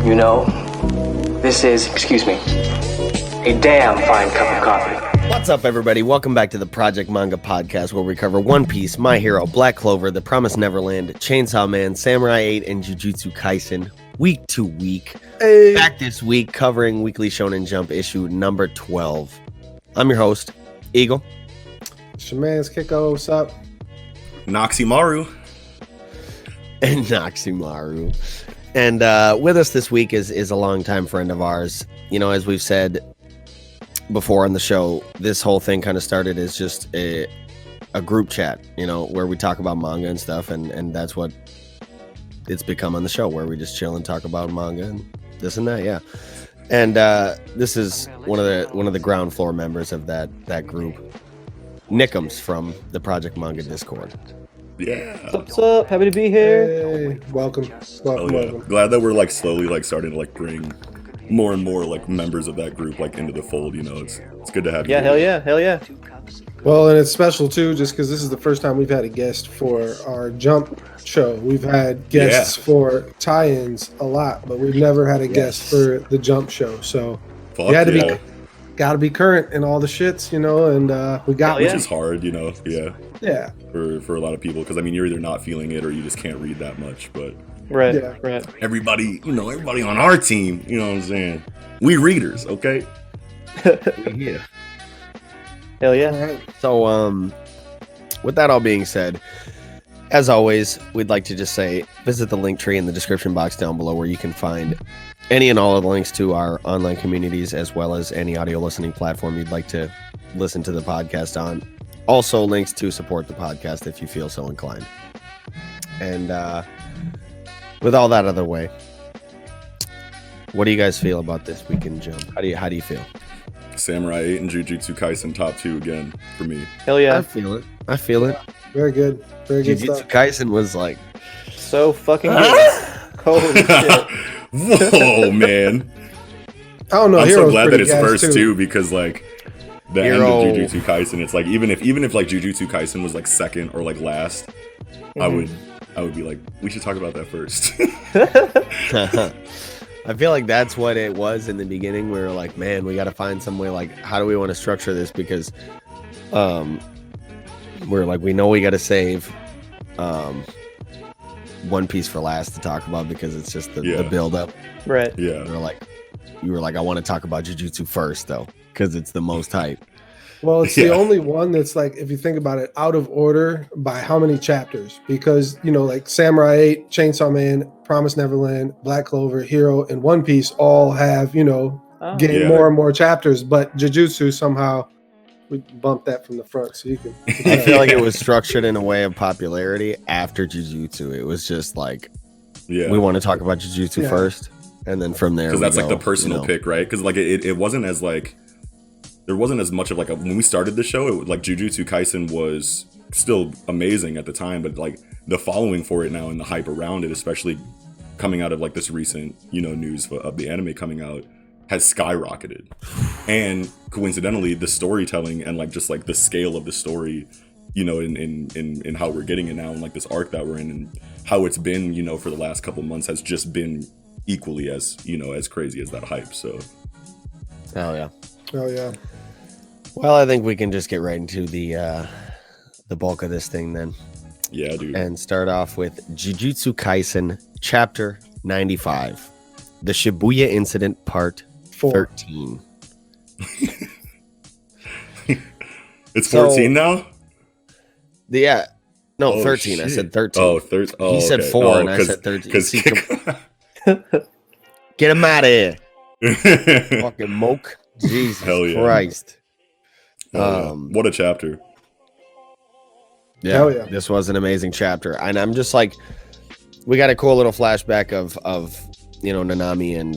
You know, this is, excuse me, a damn fine cup of coffee. What's up, everybody? Welcome back to the Project Manga podcast, where we cover One Piece, My Hero, Black Clover, The Promised Neverland, Chainsaw Man, Samurai 8, and Jujutsu Kaisen, week to week. Hey. Back this week, covering Weekly Shonen Jump issue number 12. I'm your host, Eagle. It's your man's Kiko. What's up? Noximaru. And Noximaru. And with us this week is a longtime friend of ours. You know, as we've said before on the show, this whole thing kind of started as just a group chat, you know, where we talk about manga and stuff, and that's what it's become on the show, where we just chill and talk about manga and this and that, yeah. And this is one of the ground floor members of that group, Nickums from the Project Manga Discord. Yeah. What's up? Happy to be here. Hey, welcome. Welcome. Glad that we're slowly starting to bring more and more members of that group into the fold. You know, it's good to have you. Yeah, hell yeah. Well, and it's special too, just because this is the first time we've had a guest for our Jump show. We've had guests for tie-ins a lot, but we've never had a guest for the Jump show. So you had to got to be current in all the shits, you know, and we got which is hard, you know. Yeah. For a lot of people, because you're either not feeling it or you just can't read that much. But Right. everybody on our team, you know what I'm saying? We readers, okay? Yeah. Hell yeah. All right. So, with that all being said, as always, we'd like to just say, visit the link tree in the description box down below, where you can find any and all of the links to our online communities, as well as any audio listening platform you'd like to listen to the podcast on. Also, links to support the podcast if you feel so inclined. And with all that out of the way, what do you guys feel about this week in Jump? How do you feel? Samurai 8 and Jujutsu Kaisen top 2 again for me. Hell yeah. I feel it. Very good. Very good Jujutsu stuff. Kaisen was So fucking good. Holy shit. Whoa, man. I don't know. I'm so Hero's glad that pretty it's gas, first too, because the Hero. end of Jujutsu Kaisen, it's even if Jujutsu Kaisen was second or last, I would be like, we should talk about that first. I feel like that's what it was in the beginning. We were like, man, we got to find some way, how do we want to structure this? Because we're like, we know we got to save One Piece for last to talk about, because it's just the build up. Right. Yeah. You were like, I want to talk about Jujutsu first though, because it's the most hype. Well, it's the only one that's if you think about it, out of order by how many chapters? Because, Samurai 8, Chainsaw Man, Promised Neverland, Black Clover, Hero, and One Piece all have, getting more and more chapters. But Jujutsu, somehow, we bumped that from the front. So you can. I feel like it was structured in a way of popularity after Jujutsu. It was just we want to talk about Jujutsu first, and then from there, because that's the personal pick, right? Because it wasn't as there wasn't as much of when we started the show, Jujutsu Kaisen was still amazing at the time, but the following for it now and the hype around it, especially coming out of this recent news of the anime coming out, has skyrocketed. And coincidentally, the storytelling and just the scale of the story, in how we're getting it now, and this arc that we're in, and how it's been for the last couple months, has just been equally as as crazy as that hype. So oh yeah. Well, I think we can just get right into the bulk of this thing then. Yeah, dude. And start off with Jujutsu Kaisen Chapter 95, the Shibuya Incident Part 13. It's 14 now? 13. Shit. I said 13. Oh, 13. Oh, he said 4 and I said 13. Get him out of here. Fucking moke. Jesus Christ. What a chapter. Yeah, hell yeah. This was an amazing chapter. And I'm just we got a cool little flashback of Nanami and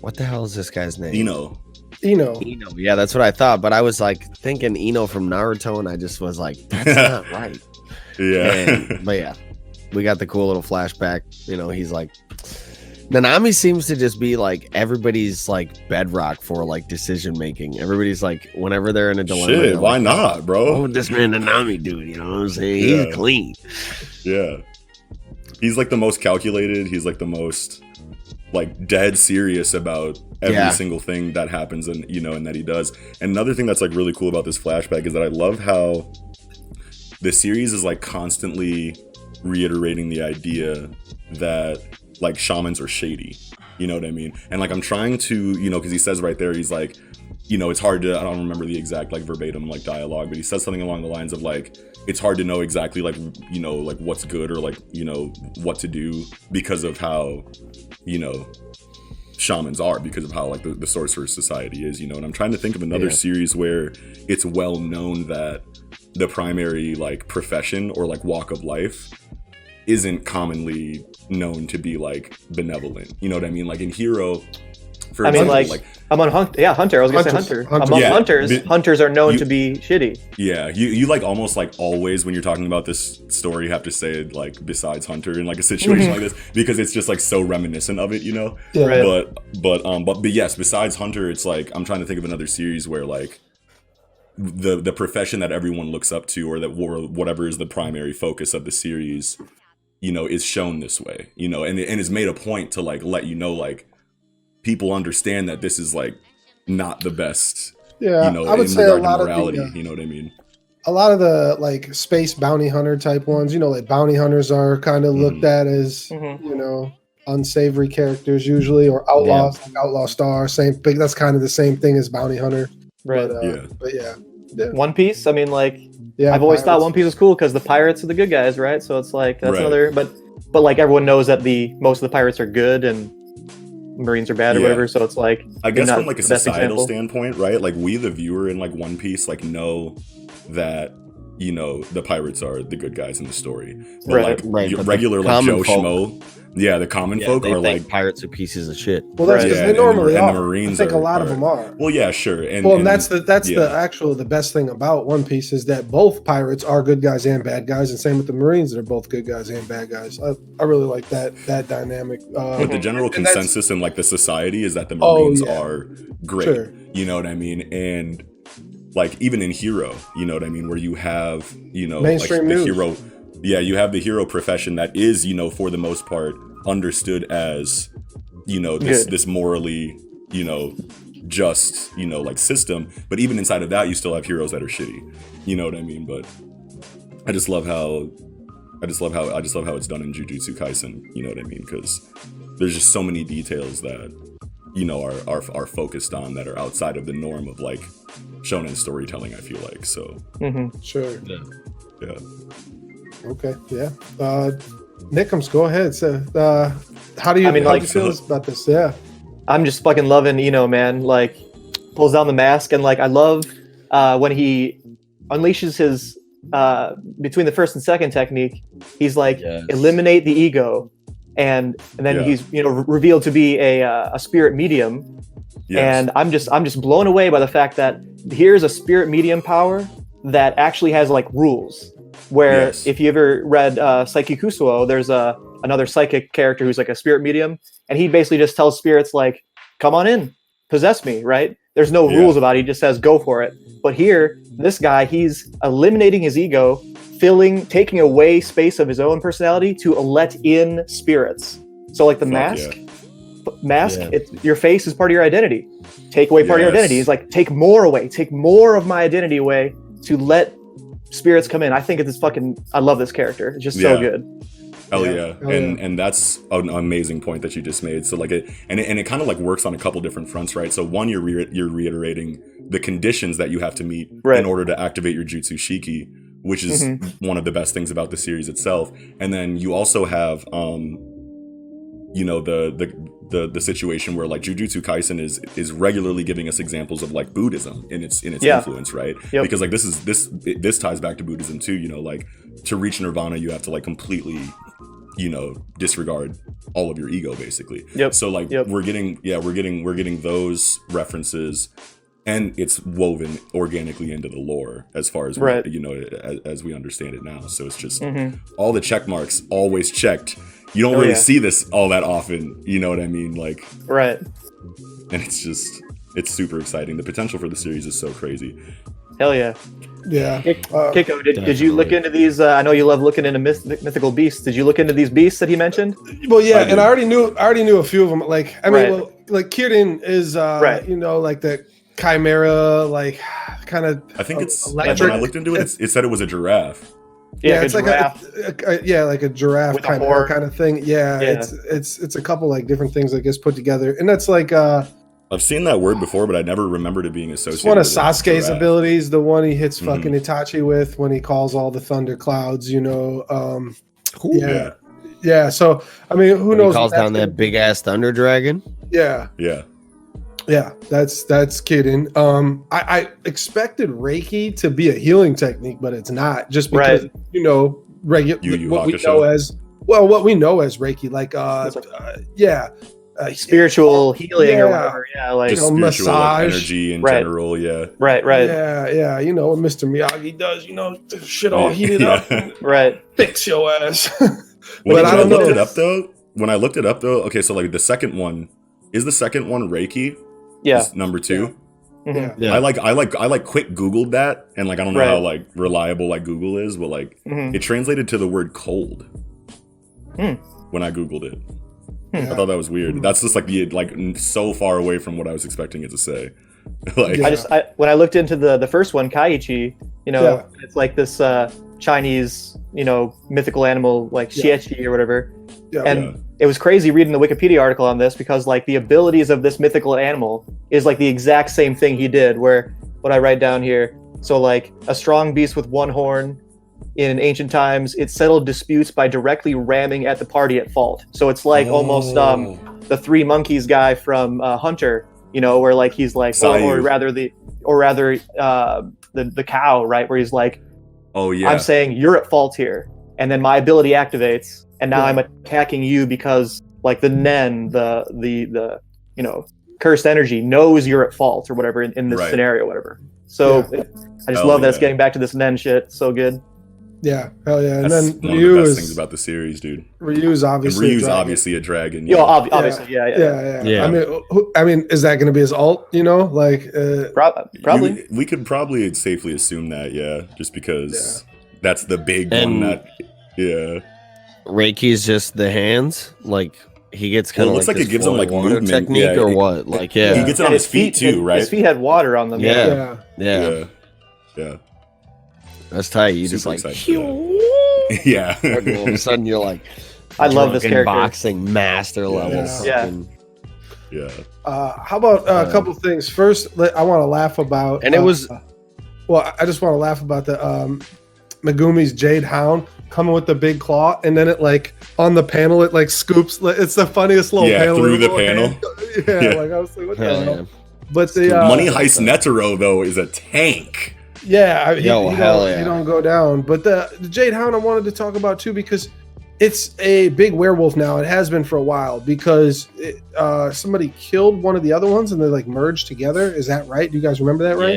what the hell is this guy's name? Ino. Yeah, that's what I thought. But I was thinking Ino from Naruto, and I just was like, that's not right. Yeah. But yeah, we got the cool little flashback. He's Nanami seems to just be like everybody's like bedrock for like decision making. Everybody's like, whenever they're in a dilemma, Shit, why like, not, bro? what would this man Nanami do? You know what I'm saying? Yeah. He's clean. Yeah. He's like the most calculated. He's like the most like dead serious about every single thing that happens and and that he does. And another thing that's like really cool about this flashback is that I love how the series is like constantly reiterating the idea that like shamans are shady. You know what I mean? And like I'm trying to, because he says right there, he's like, it's hard to, I don't remember the exact like verbatim like dialogue, but he says something along the lines of like, it's hard to know exactly like, like what's good or like, what to do because of how, shamans are, because of how like the sorcerer society is, and I'm trying to think of another series where it's well known that the primary like profession or like walk of life isn't commonly known to be like benevolent. You know what I mean? Like in Hero, for example, like among Hunter. I was gonna say Hunter. Among hunters are known to be shitty. Yeah, you like almost like always when you're talking about this story, you have to say like besides Hunter in like a situation like this, because it's just like so reminiscent of it, Yeah. Right. But yes, besides Hunter, it's like I'm trying to think of another series where like the profession that everyone looks up to, or that whatever is the primary focus of the series, is shown this way, and it's made a point to like let like people understand that this is like not the best. Yeah, I would say a lot of morality. You know what I mean? A lot of the like space bounty hunter type ones, like bounty hunters are kind of looked at as unsavory characters usually, or outlaws, like Outlaw Star. Same thing. That's kind of the same thing as bounty hunter. Right. But yeah. One Piece. I mean, like, I've always thought One Piece was cool because the pirates are the good guys, right? So it's like that's another. But like everyone knows that most of the pirates are good and Marines are bad or whatever. So it's like, I guess from like a societal standpoint, right? Like we, the viewer in like One Piece, like know that the pirates are the good guys in the story. But like regular like Joe Schmo. Yeah, the common folk are like pirates are pieces of shit. Well, that's because they normally are. And the Marines I think a lot of them are. Well, yeah, sure. And that's the best thing about One Piece is that both pirates are good guys and bad guys, and same with the Marines, they're both good guys and bad guys. I really like that dynamic. But the general consensus in like the society is that the Marines are great. Sure. You know what I mean? And like even in Hero, you know what I mean, where you have mainstream like the news. hero. Yeah, you have the hero profession that is, for the most part, understood as, this morally, just, like system. But even inside of that, you still have heroes that are shitty. You know what I mean? But I just love how it's done in Jujutsu Kaisen. You know what I mean? Because there's just so many details that, are focused on that are outside of the norm of like shonen storytelling. I feel like so. Sure. Yeah. Okay, yeah. Nickums, go ahead. So, how do you feel about this? Yeah. I'm just fucking loving, man, like, pulls down the mask, and, like, I love when he unleashes his, between the first and second technique, he's like, eliminate the ego, and then he's, revealed to be a spirit medium, and I'm just blown away by the fact that here's a spirit medium power that actually has, like, rules. Where if you ever read Psyche Kusuo, there's another psychic character who's like a spirit medium, and he basically just tells spirits like, come on in, possess me, right? There's no rules about it, he just says go for it. But here, this guy, he's eliminating his ego, taking away space of his own personality to let in spirits. So like the mask, your face is part of your identity. Take away part of your identity. He's like, take more away, take more of my identity away to let spirits come in. I think it's I love this character. It's just so good. Hell yeah. And that's an amazing point that you just made. So like it kind of like works on a couple different fronts, right? So one, you're reiterating the conditions that you have to meet in order to activate your Jutsu Shiki, which is one of the best things about the series itself. And then you also have the situation where like Jujutsu Kaisen is regularly giving us examples of like Buddhism in its influence, right? Because like this ties back to Buddhism too, like to reach nirvana you have to like completely disregard all of your ego basically. So like we're getting those references, and it's woven organically into the lore as far as as we understand it now. So it's just all the check marks always checked. you don't really see this all that often. You know what I mean? Like, right. And it's super exciting. The potential for the series is so crazy. Hell yeah. Yeah. Kiko, did you look into these? I know you love looking into mythical beasts. Did you look into these beasts that he mentioned? Well, yeah, and I already knew a few of them. Like, I mean, Right. like Kirin is, you know, like the chimera, like kind of. I think it's electric. when I looked into it, it said it was a giraffe. Yeah, it's like like a giraffe with a chimera horn. kind of thing. Yeah, it's a couple like different things I guess put together, and that's like I've seen that word before, but I never remembered it being it's associated. one of with Sasuke's giraffe. abilities, the one he hits fucking Itachi with when he calls all the thunder clouds. You know, yeah. So I mean, who knows? He calls down that big ass thunder dragon. Yeah. Yeah, that's kidding. I expected Reiki to be a healing technique, but it's not. Just because you know, what we know as Reiki, like spiritual healing or whatever. Yeah, like just spiritual massage, energy in general. Yeah, right. Yeah. You know what Mr. Miyagi does. You know, shit all heated up, right? Fix your ass. When I looked it up though, okay, so like the second one is Reiki. Yeah, is number 2. Yeah. I like quick Googled that, and like I don't know how like reliable like Google is, but like it translated to the word cold when I Googled it. I thought that was weird. That's just like so far away from what I was expecting it to say. Like when I looked into the first one, Kaiichi, you know, it's like this Chinese, you know, mythical animal like Xiechi or whatever. It was crazy reading the Wikipedia article on this because like the abilities of this mythical animal is like the exact same thing he did, where what I write down here. So like a strong beast with one horn in ancient times, it settled disputes by directly ramming at the party at fault. So it's like almost the Three Monkeys guy from Hunter, you know, where like he's like, or rather the cow, right? Where he's like, I'm saying you're at fault here. And then my ability activates, and now I'm attacking you because like the Nen, the you know, cursed energy knows you're at fault or whatever in this scenario, whatever. So I just love that it's getting back to this Nen shit. So good. Yeah, hell yeah. And that's then one of the best things about the series, dude. Ryu's obviously obviously a dragon. Obviously, yeah. I mean, is that going to be his ult? You know, like probably. We could probably safely assume that, just because that's the big one. That Reiki's just the hands, like he gets kind of looks like it gives him like movement technique or what? Like he gets it on his feet too, right? His feet had water on them. Yeah. That's tight. You just like, yeah. All of a sudden, you're like, I love this character. Boxing master level. Yeah. How about a couple things? First, I want to laugh about, and it was. I just want to laugh about the Megumi's Jade Hound coming with the big claw, and then it like on the panel, it like scoops. It's the funniest little panel through the panel. Like I was like, what the hell? But the Money Heist Netero though is a tank. Yeah, he yeah. don't go down. But the Jade Hound I wanted to talk about too because it's a big werewolf now. It has been for a while because somebody killed one of the other ones and they like merged together. Is that right? Do you guys remember that right?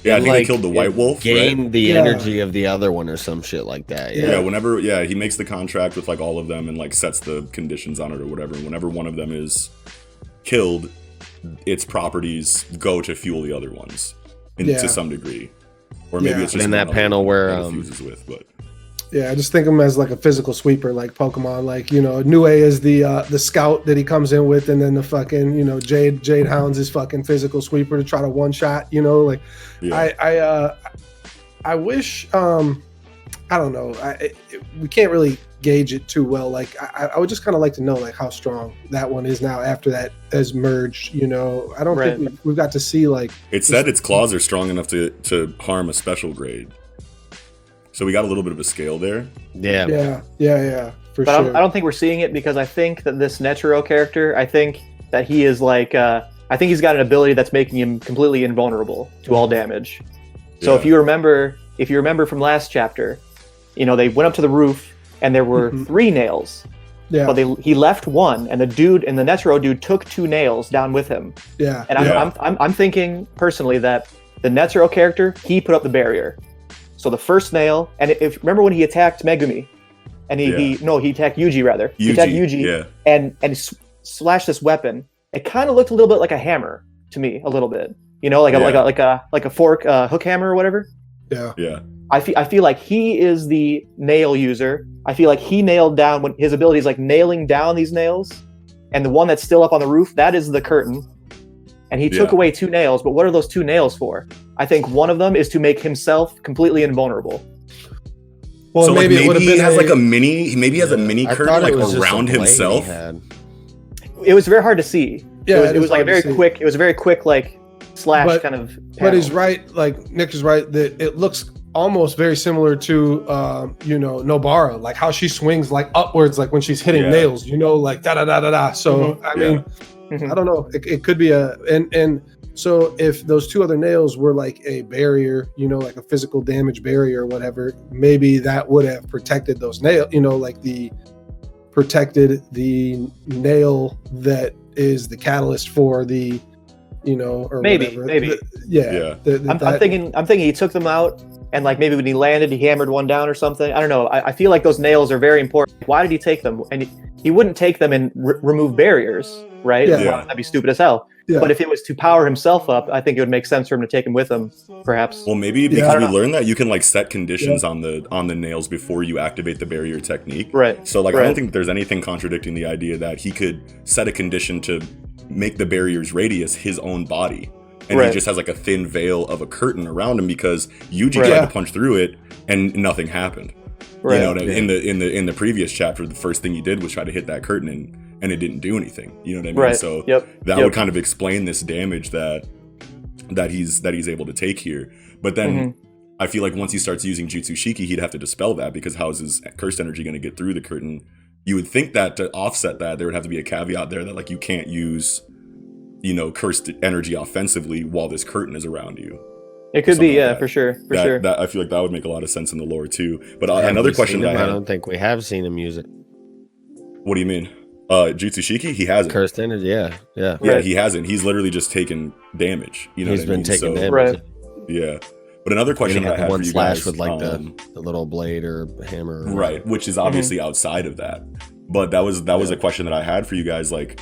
Yeah. I think they killed the white wolf. Gained the energy of the other one or some shit like that. Yeah. Whenever he makes the contract with like all of them and like sets the conditions on it or whatever. And whenever one of them is killed, its properties go to fuel the other ones to some degree. Or maybe it's just in that panel where fuses with, but I just think of him as like a physical sweeper, like Pokemon. Like Nue is the scout that he comes in with, and then the fucking Jade Hound's his fucking physical sweeper to try to one shot. I wish I don't know. We can't really gauge it too well. Like I would just kind of like to know like how strong that one is now after that has merged. I don't think we've got to see like. It said its claws are strong enough to harm a special grade. So we got a little bit of a scale there. Yeah. For but sure. I don't think we're seeing it because I think that this Netero character, I think that he is like, I think he's got an ability that's making him completely invulnerable to all damage. So if you remember from last chapter, they went up to the roof and there were 3 nails. Yeah. But he left one, and the Netero dude took 2 nails down with him. Yeah. And I'm thinking personally that the Netero character, he put up the barrier. So the first nail, and if remember when he attacked Megumi, and he attacked Yuji rather. He attacked Yuji, and slashed this weapon. It kind of looked a little bit like a hammer to me, a little bit. You know, like a fork, hook hammer or whatever. Yeah. Yeah. I feel like he is the nail user. I feel like he nailed down when his ability is like nailing down these nails, and the one that's still up on the roof, that is the curtain. And he took away 2 nails, but what are those 2 nails for? I think one of them is to make himself completely invulnerable. Well, so maybe he has a mini curtain like around himself. It was very hard to see. Yeah, it was like a very quick. It was a very quick like slash kind of. Panel. But he's right. Like Nick is right that it looks almost very similar to Nobara, like how she swings like upwards, like when she's hitting nails. You know, like da da da da da. So I mean, I don't know. It could be and so if those 2 other nails were like a barrier, you know, like a physical damage barrier or whatever, maybe that would have protected those nails. You know, like protected the nail that is the catalyst for the, you know, or maybe. I'm thinking he took them out, and like maybe when he landed, he hammered one down or something. I don't know. I feel like those nails are very important. Why did he take them? And he wouldn't take them and remove barriers, right? Yeah. That'd be stupid as hell. Yeah. But if it was to power himself up, I think it would make sense for him to take him with him, perhaps. Well, maybe because we learned that you can like set conditions on the nails before you activate the barrier technique. Right. So like I don't think there's anything contradicting the idea that he could set a condition to make the barrier's radius his own body. And he just has like a thin veil of a curtain around him because Yuji tried to punch through it and nothing happened. Right. You know, in the previous chapter, the first thing he did was try to hit that curtain and it didn't do anything. You know what I mean? Right. So that would kind of explain this damage that he's able to take here. But then I feel like once he starts using Jutsu Shiki, he'd have to dispel that, because how is his cursed energy going to get through the curtain? You would think that to offset that, there would have to be a caveat there that like you can't use, you know, cursed energy offensively while this curtain is around you. It could be, for sure. That, I feel like that would make a lot of sense in the lore too. But another question that I don't think we have seen him use it. What do you mean? Jutsu Shiki, he hasn't. Cursed energy, yeah. Yeah, he hasn't. He's literally just taken damage. You know, he's been taking damage. Right. Yeah. But another question I had for you guys, with like the little blade or hammer, right? Which is obviously outside of that. But that was a question that I had for you guys. Like,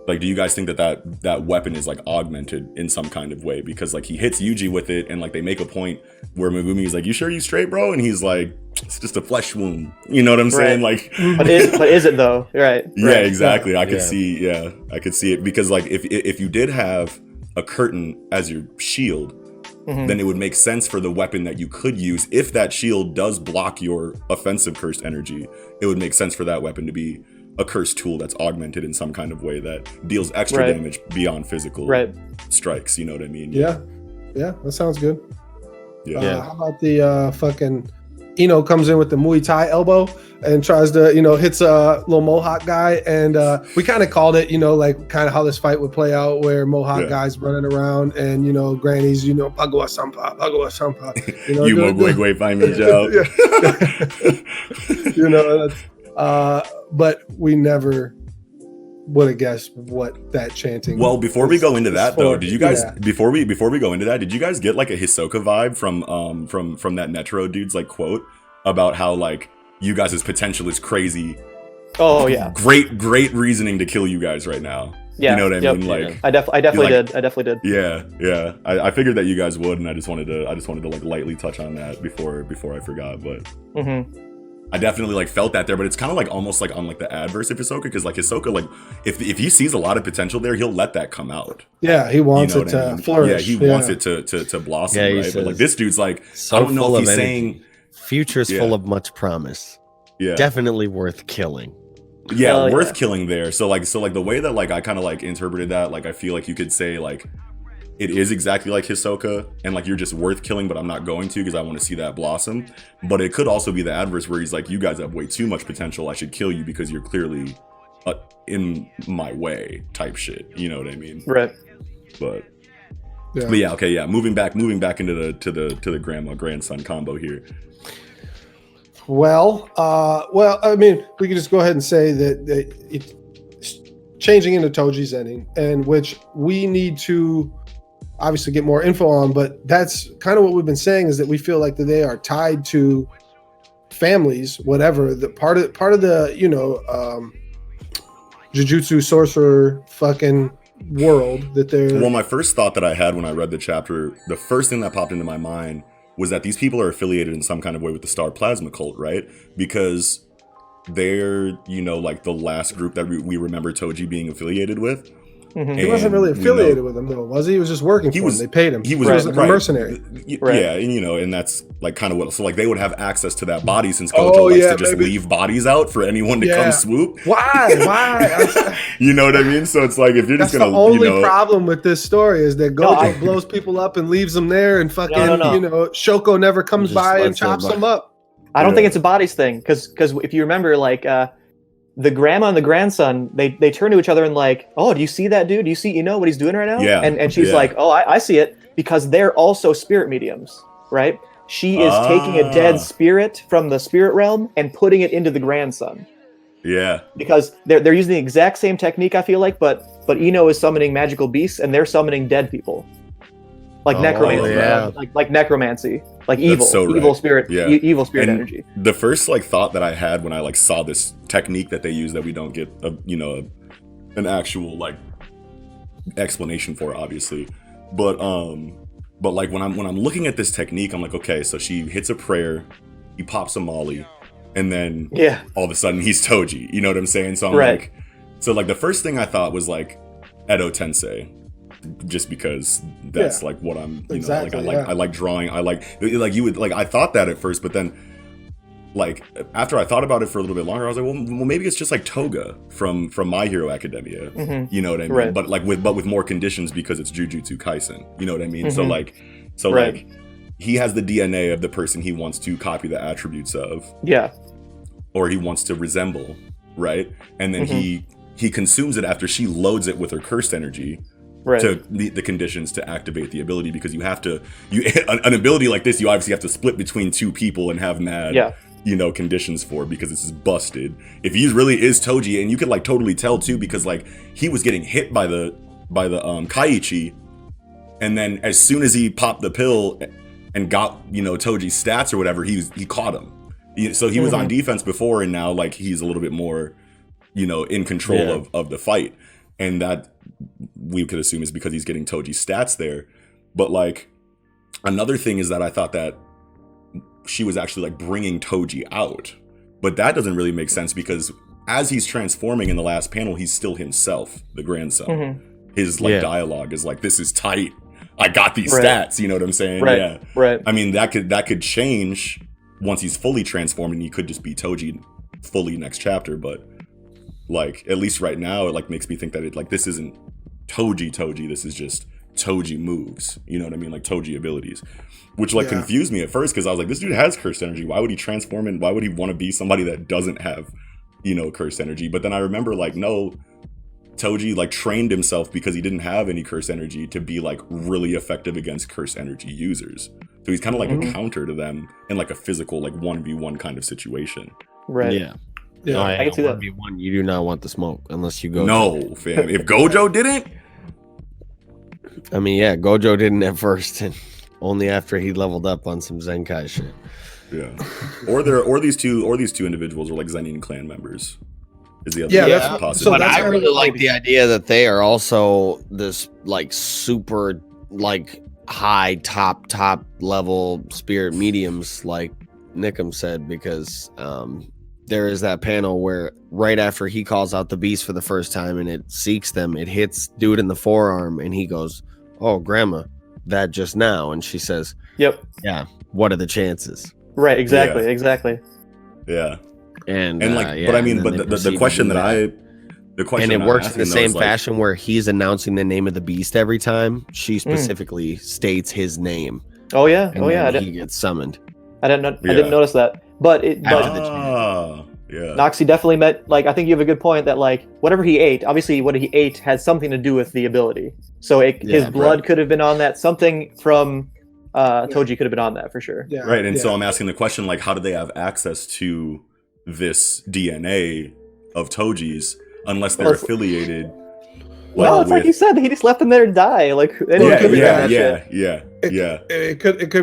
do you guys think that weapon is like augmented in some kind of way? Because like he hits Yuji with it, and like they make a point where Megumi is like, "You sure you straight, bro?" And he's like, "It's just a flesh wound." You know what I'm saying? Like, but is it though? Right. Yeah, exactly. I could see. Yeah, I could see it, because like if you did have a curtain as your shield, then it would make sense for the weapon that you could use, if that shield does block your offensive cursed energy, it would make sense for that weapon to be a cursed tool that's augmented in some kind of way that deals extra damage beyond physical strikes. You know what I mean? Yeah, that sounds good. Yeah. How about the fucking Ino comes in with the Muay Thai elbow and tries to, hits a little Mohawk guy, and we kind of called it, like kind of how this fight would play out, where Mohawk guys running around and Granny's, Pagawa Sampa, you Mogway find me job. But we never would have guessed what that chanting. Well, before we go into that though, did you guys before we go into that, did you guys get like a Hisoka vibe from that Netro dude's like quote about how like you guys' potential is crazy? Oh yeah. Great reasoning to kill you guys right now. Yeah. You know what I mean? Like I definitely did. Yeah. I figured that you guys would, and I just wanted to like lightly touch on that before I forgot, but I definitely like felt that there, but it's kind of like almost like on like the adverse of Hisoka, because like Hisoka, like if he sees a lot of potential there, he'll let that come out. Yeah, he wants it to flourish. Yeah, he wants it to blossom, right? Says, but like this dude's like, I don't know if he's saying future's full of much promise. Yeah, definitely worth killing. Yeah, worth killing there. So like the way that like I kind of like interpreted that, like I feel like you could say like it is exactly like Hisoka, and like you're just worth killing, but I'm not going to because I want to see that blossom. But it could also be the adverse, where he's like, you guys have way too much potential, I should kill you because you're clearly in my way type shit. You know what I mean? Right. But yeah, okay, yeah. Moving back into the grandma grandson combo here. Well, I mean, we could just go ahead and say that it's changing into Toji's ending, and which we need to obviously get more info on, but that's kind of what we've been saying, is that we feel like that they are tied to families, whatever. The part of the Jujutsu sorcerer fucking world that they're. Well, my first thought that I had when I read the chapter, the first thing that popped into my mind was that these people are affiliated in some kind of way with the Star Plasma cult, right? Because they're, like the last group that we remember Toji being affiliated with. Mm-hmm. He wasn't really affiliated with them, though, was he? He was just working for them. They paid him. He was a mercenary. Yeah, and that's like kind of what. So like they would have access to that body since Gojo likes to just leave bodies out for anyone to come swoop. Why? You know what I mean? So it's like if you're just gonna. The only problem with this story is that Gojo blows people up and leaves them there, and fucking Shoko never comes by and chops them up. I don't think it's a bodies thing, because if you remember, like. The grandma and the grandson, they turn to each other and like, oh, do you see that dude? Do you see what he's doing right now? Yeah. And she's like, oh, I see it, because they're also spirit mediums, right? She is taking a dead spirit from the spirit realm and putting it into the grandson. Yeah. Because they're using the exact same technique, I feel like, but Ino is summoning magical beasts and they're summoning dead people. Like necromancy, like necromancy, like evil spirit, evil spirit energy. The first thought that I had when I saw this technique that they use that we don't get an actual explanation for, obviously, but when I'm looking at this technique, I'm like, okay, so she hits a prayer, he pops a molly, and then all of a sudden he's Toji. You know what I'm saying? So I'm the first thing I thought was Edo Tensei. Just because that's what I'm I like drawing, I like you would I thought that at first, but then after I thought about it for a little bit longer, I was like, well maybe it's just Toga from My Hero Academia. Mm-hmm. You know what I mean? Right. But with more conditions because it's Jujutsu Kaisen. You know what I mean? Mm-hmm. He has the DNA of the person he wants to copy the attributes of. Yeah. Or he wants to resemble, right? And then he consumes it after she loads it with her cursed energy. Right. To meet the conditions to activate the ability, because you have to an ability like this, you obviously have to split between two people and have mad conditions for, because this is busted. If he really is Toji, and you could totally tell too, because he was getting hit by the Kaiichi, and then as soon as he popped the pill and got Toji's stats or whatever, he caught him. So he was on defense before, and now he's a little bit more in control of the fight, and that we could assume is because he's getting Toji's stats there. But another thing is that I thought that she was actually bringing Toji out, but that doesn't really make sense, because as he's transforming in the last panel, he's still himself, the grandson. Mm-hmm. His dialogue is this is tight, I got these stats, you know what I'm saying? Right. I mean, that could change once he's fully transformed, and he could just be Toji fully next chapter, but at least right now it makes me think that this isn't Toji, this is just Toji moves, you know what I mean, Toji abilities, which confused me at first, because I was like, this dude has cursed energy, why would he transform, and why would he want to be somebody that doesn't have cursed energy? But then I remember no, Toji trained himself, because he didn't have any cursed energy, to be really effective against cursed energy users, so he's kind of a counter to them in a physical 1v1 kind of situation. Right. Yeah, I can see that. 1v1, you do not want the smoke unless you go. No, fam. If Gojo didn't, I mean, Gojo didn't at first, and only after he leveled up on some Zenkai shit. Yeah, or these two individuals are Zenin clan members. Is the other possibility? So but I really like the idea that they are also this super high top level spirit mediums, like Nickam said, because there is that panel where right after he calls out the beast for the first time and it seeks them, it hits dude in the forearm, and he goes, "Oh, grandma, that just now." And she says, "Yep. Yeah, what are the chances?" Right, exactly. Yeah. And but I mean, but the question and it works in the same fashion where he's announcing the name of the beast every time. She specifically states his name. Oh yeah, he gets summoned. I didn't notice that. But Noxie definitely meant, I think you have a good point that whatever he ate, obviously what he ate had something to do with the ability. So his blood could have been on that. Something from Toji could have been on that for sure. Yeah. Right. And so I'm asking the question, how do they have access to this DNA of Toji's unless they're affiliated? Well, it's like you said, he just left them there to die. Yeah. It could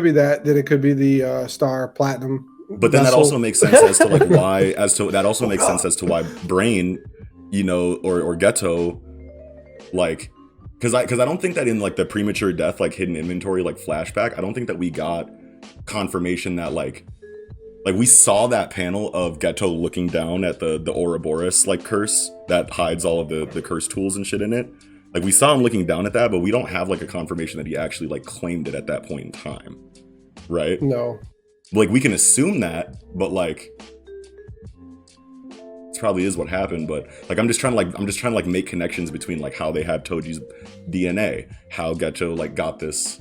be that. Then it could be the Star Platinum But then that also makes sense as to like why, that also makes sense as to why Brain, or Geto, like, because I don't think that in like the premature death, like hidden inventory, like flashback, I don't think that we got confirmation that like we saw that panel of Geto looking down at the Ouroboros like curse that hides all of the curse tools and shit in it. Like we saw him looking down at that, but we don't have like a confirmation that he actually like claimed it at that point in time, right? No. Like we can assume that, but like it probably is what happened. But like I'm just trying to make connections between like how they had Toji's DNA, how Geto like got this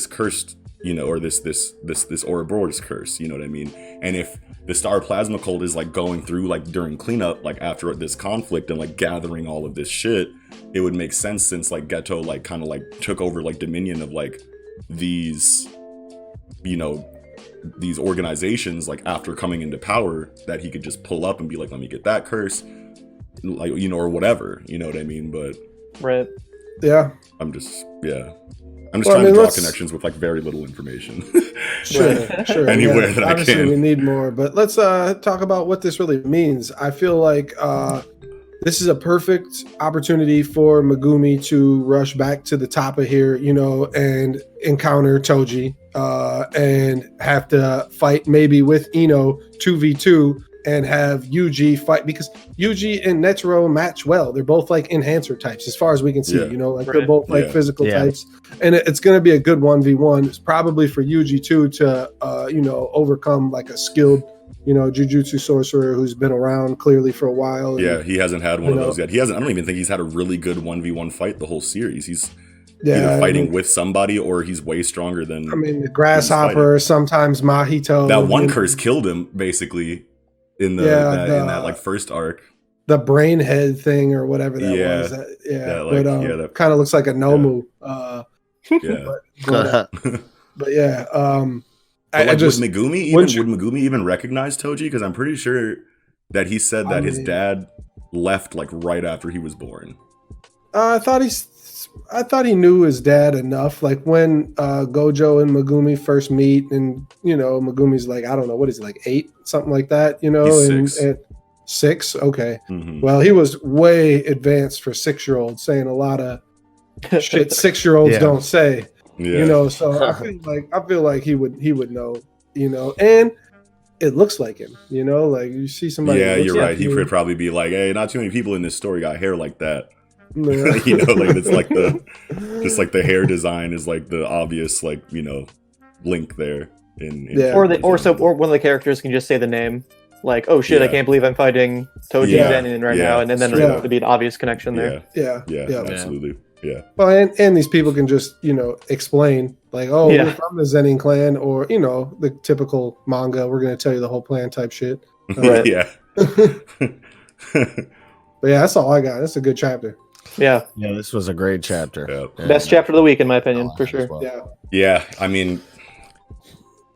cursed, or this Ouroboros curse, you know what I mean? And if the Star Plasma Cult is like going through like during cleanup, like after this conflict and like gathering all of this shit, it would make sense since like Geto like kind of like took over like dominion of like these organizations like after coming into power, that he could just pull up and be like, let me get that curse, like, or whatever, you know what I mean? But right. Yeah. I'm just trying to draw connections with like very little information. Sure. Anywhere that obviously I can. We need more, but let's talk about what this really means. I feel like this is a perfect opportunity for Megumi to rush back to the top of here, and encounter Toji, and have to fight maybe with Ino 2v2 and have Yuji fight, because Yuji and Netero match well. They're both like enhancer types as far as we can see, they're both like physical types, and it's going to be a good 1v1. It's probably for Yuji too to overcome like a skilled Jujutsu sorcerer who's been around clearly for a while. Yeah, he hasn't had one of those yet. I don't even think he's had a really good 1v1 fight the whole series. He's either fighting with somebody or he's way stronger than. The Grasshopper, sometimes Mahito. That one curse killed him basically in that like first arc. The brain head thing or whatever that was. That kind of looks like a Nomu. But yeah. But like, would Megumi even recognize Toji? Because I'm pretty sure that he said that his dad left like right after he was born. I thought he knew his dad enough. Like when Gojo and Megumi first meet, and Megumi's like, I don't know, what is he, like 8, something like that. He's 6. And 6. Okay. Mm-hmm. Well, he was way advanced for 6-year-olds, saying a lot of shit 6-year-olds don't say. Yeah. So I feel like he would know, and it looks like him, like you see somebody. Yeah, you're right. He could probably be like, hey, not too many people in this story got hair like that. Yeah. Like it's like the hair design is like the obvious link there. Or one of the characters can just say the name, like, oh shit, I can't believe I'm fighting Toji Zenin right now, and then there's going to be an obvious connection there. Yeah, absolutely. Yeah. Well, and these people can just, explain, like, oh, we're from the Zenin clan, or, the typical manga, we're going to tell you the whole plan type shit. Right. Yeah. But yeah, that's all I got. That's a good chapter. Yeah. Yeah, this was a great chapter. Yeah. Best chapter of the week, in my opinion, for sure. Well. Yeah. Yeah,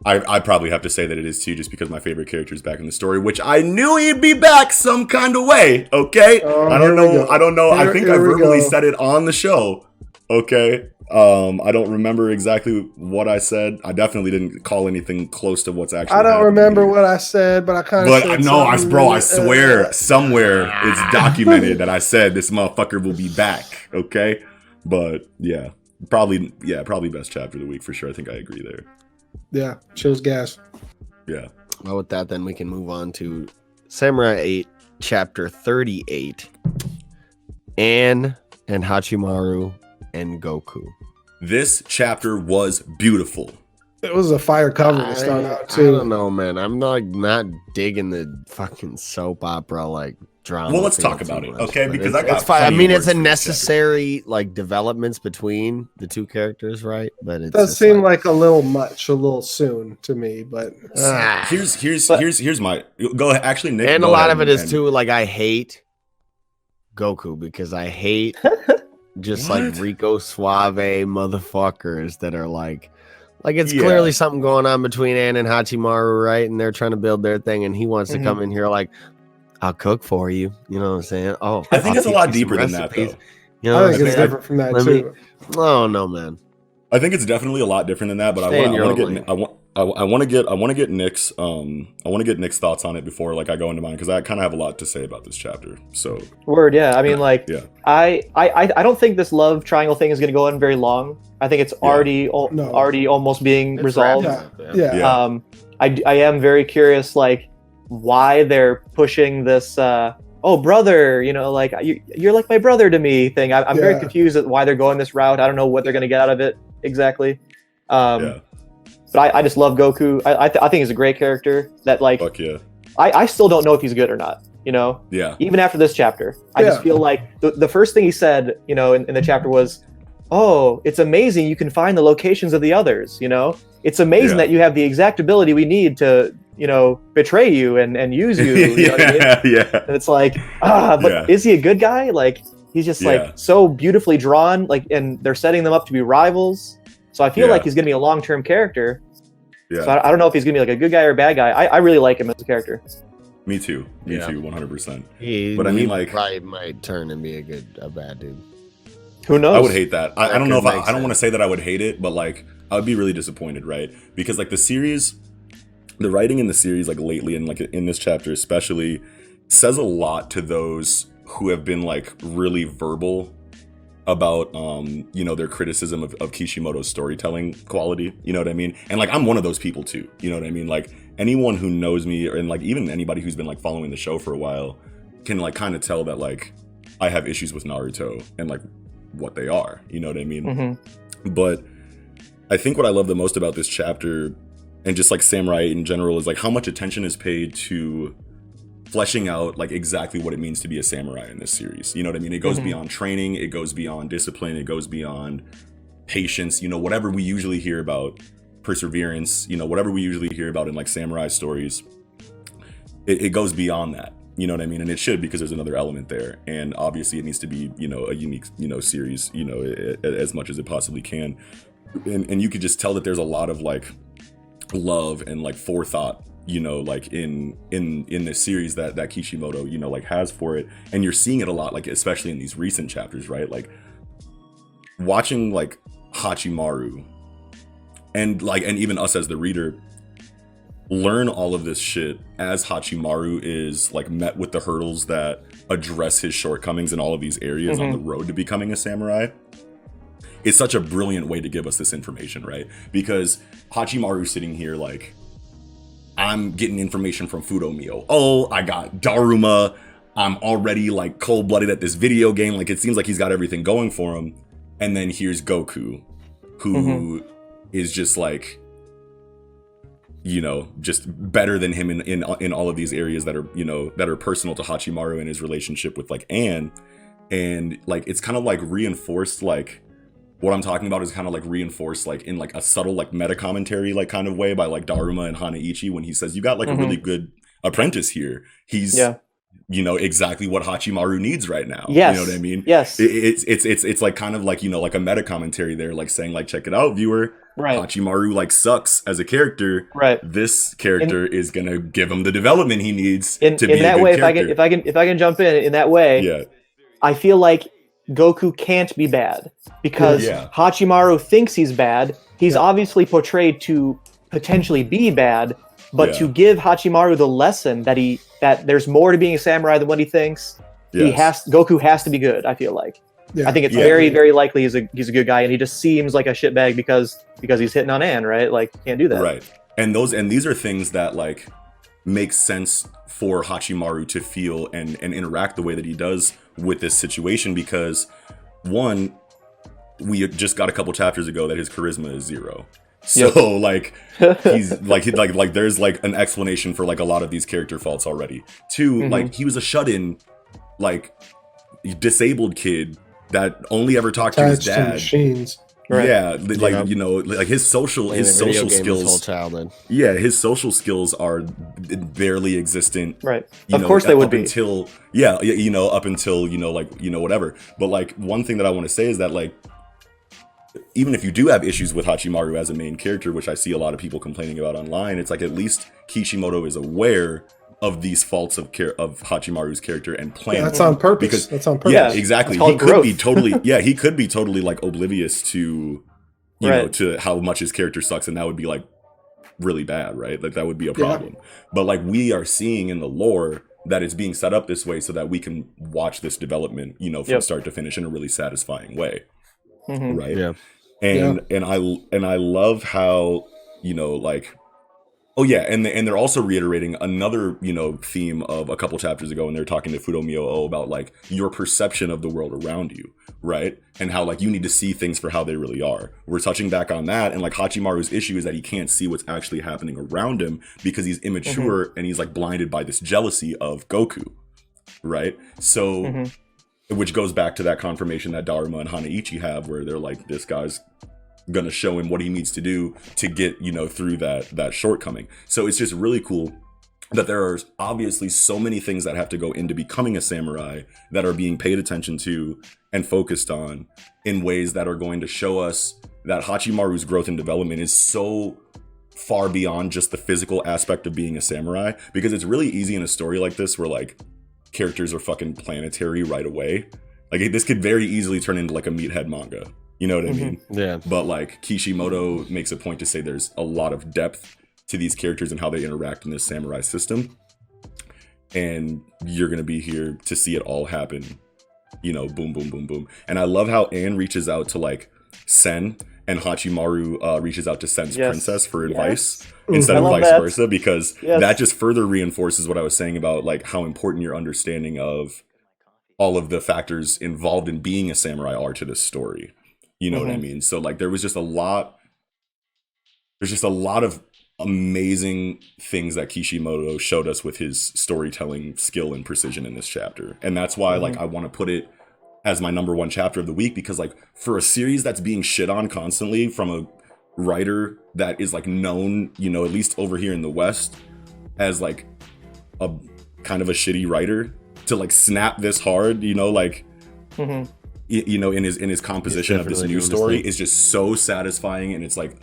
I probably have to say that it is too, just because my favorite character is back in the story, which I knew he'd be back some kind of way. Okay, I don't know. I think I verbally said it on the show. Okay, I don't remember exactly what I said. I definitely didn't call anything close to what's actually. I don't remember what I said, but I kind of. But no, I swear somewhere it's documented that I said this motherfucker will be back. Okay, but yeah, probably best chapter of the week for sure. I think I agree there. Yeah, chills gas. Yeah. Well, with that, then we can move on to Samurai 8, chapter 38. Anne and Hachimaru and Goku. This chapter was beautiful. It was a fire cover to start out too. I don't know, man. I'm not digging the fucking soap opera like drama. Well, let's talk about it, okay? Because it's fine. I mean, it's a necessary like developments between the two characters, right? But it does seem like a little much, a little soon to me. But here's my go ahead. Actually, Nick, and a lot of it is too like I hate Goku because I hate just like Rico Suave motherfuckers that are like it's clearly something going on between Anne and Hachimaru, right? And they're trying to build their thing, and he wants to come in here like, I'll cook for you. You know what I'm saying? Oh, I think it's a lot deeper than that, though. You know, I think it's different from that too. Oh no, man. I think it's definitely a lot different than that. But I I want to get Nick's thoughts on it before like I go into mine, because I kind of have a lot to say about this chapter. So Word, yeah. I mean, like, yeah. I don't think this love triangle thing is going to go on very long. I think it's already almost being resolved. Yeah. I am very curious, like, why they're pushing this. Oh, brother, like you're like my brother to me thing. I'm very confused at why they're going this route. I don't know what they're going to get out of it exactly. But I just love Goku. I think he's a great character. That like, fuck yeah. I still don't know if he's good or not. Yeah. Even after this chapter, I just feel like the first thing he said, in the chapter was, "Oh, it's amazing you can find the locations of the others. It's amazing that you have the exact ability we need to, betray you and use you." You know what I mean? Yeah. And it's like, but is he a good guy? Like, he's just like so beautifully drawn, like, and they're setting them up to be rivals. So I feel like he's going to be a long-term character. Yeah. So I don't know if he's going to be like a good guy or a bad guy. I really like him as a character. Me too, 100%. But I mean, like, probably might turn and be a bad dude. Who knows? I would hate that. I don't know if I don't want to say that I would hate it, but like I would be really disappointed, right? Because like the writing in the series, like lately, and like in this chapter especially, says a lot to those who have been like really verbal about their criticism of Kishimoto's storytelling quality, you know what I mean? And like I'm one of those people too, you know what I mean? Like anyone who knows me, and like even anybody who's been like following the show for a while can like kind of tell that like I have issues with Naruto and like what they are, you know what I mean? Mm-hmm. But I think what I love the most about this chapter, and just like Samurai 8 in general, is like how much attention is paid to fleshing out like exactly what it means to be a samurai in this series. You know what I mean? It goes beyond training, it goes beyond discipline, it goes beyond patience, whatever we usually hear about, perseverance, whatever we usually hear about in like samurai stories. It goes beyond that, you know what I mean? And it should, because there's another element there. And obviously it needs to be, a unique, series, as much as it possibly can. And you could just tell that there's a lot of like love and like forethought, like in this series that Kishimoto, like has for it. And you're seeing it a lot, like especially in these recent chapters, right? Like watching like Hachimaru and even us as the reader learn all of this shit as Hachimaru is like met with the hurdles that address his shortcomings in all of these areas on the road to becoming a samurai. It's such a brilliant way to give us this information, right? Because Hachimaru's sitting here like, I'm getting information from Fudomio. Oh, I got Daruma. I'm already like cold-blooded at this video game. Like it seems like he's got everything going for him. And then here's Goku, who is just like, just better than him in all of these areas that are, that are personal to Hachimaru and his relationship with like Anne. And like it's kind of like reinforced, like what I'm talking about is kind of like reinforced like in like a subtle like meta commentary like kind of way by like Daruma and Hanaichi, when he says you got like a really good apprentice here. He's exactly what Hachimaru needs right now. Yes. You know what I mean? Yes. It's like kind of like like a meta commentary there, like saying like, check it out, viewer. Right. Hachimaru like sucks as a character. Right. This character is gonna give him the development he needs to be that a good way. Character. If I can jump in that way, I feel like Goku can't be bad because Hachimaru thinks he's bad. He's obviously portrayed to potentially be bad, but to give Hachimaru the lesson that there's more to being a samurai than what he thinks, Goku has to be good. I feel like. I think it's very, very likely he's a good guy, and he just seems like a shitbag because he's hitting on Anne, right? Like, can't do that. Right. And these are things that like make sense for Hachimaru to feel and interact the way that he does with this situation, because one, we just got a couple chapters ago that his charisma is 0. So like he's like there's like an explanation for like a lot of these character faults already. 2, like he was a shut-in, like disabled kid that only ever talked to his dad. To machines. Right. Yeah, like like his social skills. His whole childhood. Yeah, his social skills are barely existent. Right. Of course they would be. Until up until whatever. But like one thing that I want to say is that like even if you do have issues with Hachimaru as a main character, which I see a lot of people complaining about online, it's like at least Kishimoto is aware of these faults of Hachimaru's character and plan. That's on purpose. That's on purpose. Yeah, exactly. He could be totally like oblivious to to how much his character sucks, and that would be like really bad, right? Like that would be a problem. But like we are seeing in the lore that it's being set up this way so that we can watch this development, you know, from start to finish in a really satisfying way. Right. Yeah. And I love how, you know, like, oh yeah, and they're also reiterating another, you know, theme of a couple chapters ago, and they're talking to Fudomyo about like your perception of the world around you, right? And how like you need to see things for how they really are. We're touching back on that, and like Hachimaru's issue is that he can't see what's actually happening around him because he's immature and he's like blinded by this jealousy of Goku, right? So, which goes back to that confirmation that Daruma and Hanaichi have, where they're like, this guy's gonna show him what he needs to do to get, you know, through that shortcoming. So it's just really cool that there are obviously so many things that have to go into becoming a samurai that are being paid attention to and focused on in ways that are going to show us that Hachimaru's growth and development is so far beyond just the physical aspect of being a samurai, because it's really easy in a story like this where like characters are fucking planetary right away. Like this could very easily turn into like a meathead manga. You know what I mean? Yeah. But like Kishimoto makes a point to say there's a lot of depth to these characters and how they interact in this samurai system. And you're going to be here to see it all happen. You know, boom, boom, boom, boom. And I love how Anne reaches out to like Sen, and Hachimaru reaches out to Sen's princess for advice instead of vice versa, because that just further reinforces what I was saying about like how important your understanding of all of the factors involved in being a samurai are to this story. You know what I mean? So like there's just a lot of amazing things that Kishimoto showed us with his storytelling skill and precision in this chapter. And that's why like I want to put it as my number one chapter of the week, because like for a series that's being shit on constantly from a writer that is like known, you know, at least over here in the West as like a kind of a shitty writer, to like snap this hard, you know, like you know, in his composition of this new story is just so satisfying, and it's like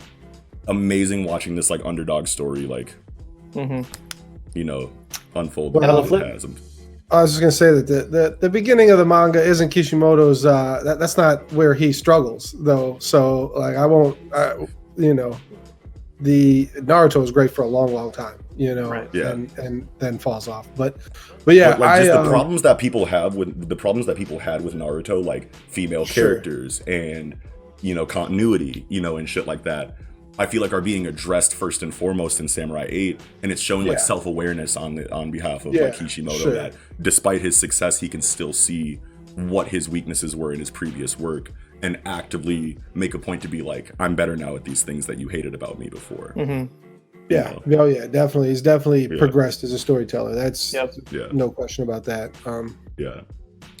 amazing watching this like underdog story like you know unfold. Well, I was just gonna say that the beginning of the manga isn't Kishimoto's. That's not where he struggles though. So like I won't. You know, the Naruto is great for a long time. You know, and then falls off. But yeah, like just the problems that people have with Naruto, like female characters and, you know, continuity, you know, and shit like that, I feel like are being addressed first and foremost in Samurai 8, and it's showing like self-awareness on behalf of like Kishimoto, that despite his success, he can still see what his weaknesses were in his previous work and actively make a point to be like, I'm better now at these things that you hated about me before. Yeah. Oh yeah, definitely. He's definitely progressed as a storyteller. That's no question about that.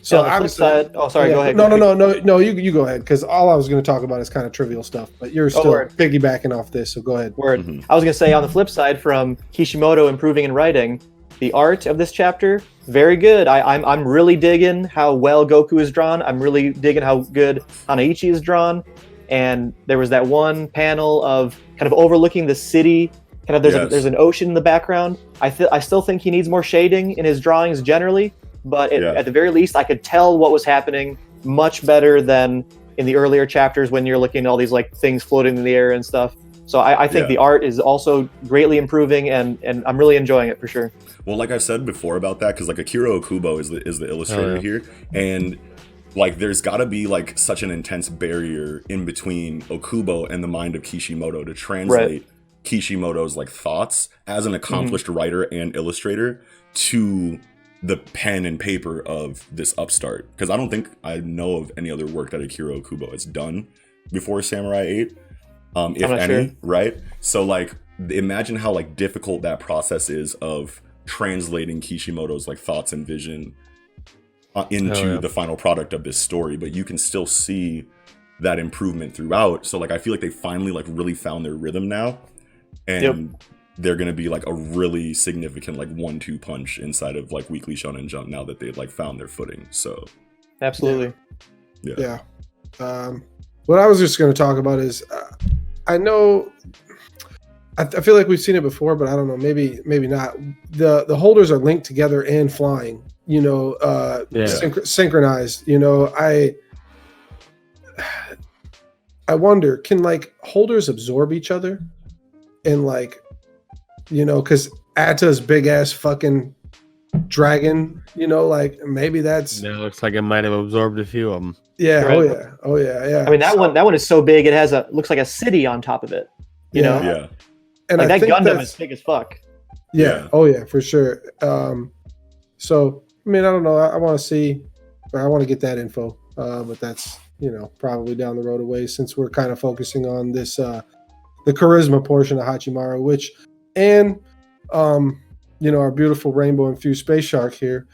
So obviously, go ahead. No. You go ahead, because all I was going to talk about is kind of trivial stuff. But you're still piggybacking off this, so go ahead. I was going to say on the flip side, from Kishimoto improving in writing, the art of this chapter very good. I'm really digging how well Goku is drawn. I'm really digging how good Hanaichi is drawn. And there was that one panel of kind of overlooking the city. Kind of there's an ocean in the background. I still think he needs more shading in his drawings generally, but at the very least, I could tell what was happening much better than in the earlier chapters when you're looking at all these like things floating in the air and stuff. So I think the art is also greatly improving, and I'm really enjoying it for sure. Well, like I said before about that, because like Akira Okubo is the illustrator here, and like there's got to be like such an intense barrier in between Okubo and the mind of Kishimoto to translate Kishimoto's like thoughts as an accomplished writer and illustrator to the pen and paper of this upstart, because I don't think I know of any other work that Akira Okubo has done before Samurai 8, if any, right? So like imagine how like difficult that process is of translating Kishimoto's like thoughts and vision into the final product of this story, but you can still see that improvement throughout. So like I feel like they finally like really found their rhythm now, and they're gonna be like a really significant like 1-2 punch inside of like Weekly Shonen Jump now that they've like found their footing. So absolutely. What I was just going to talk about is I know I feel like we've seen it before, but I don't know, maybe not. The holders are linked together and flying, you know, synchronized. You know, I wonder, can like holders absorb each other? and like, you know, because Atta's big ass fucking dragon, you know, like maybe that's it looks like it might have absorbed a few of them. yeah, Right. oh yeah. I mean, that one is so big. It has looks like a city on top of it. You know, Yeah. and like I that think Gundam that's- is big as fuck. Yeah. Oh yeah, for sure. So I mean, I don't know. I want to see. I want to get that info, but that's, you know, probably down the road a ways, since we're kind of focusing on this the charisma portion of Hachimaru, which and you know, our beautiful rainbow infused space shark here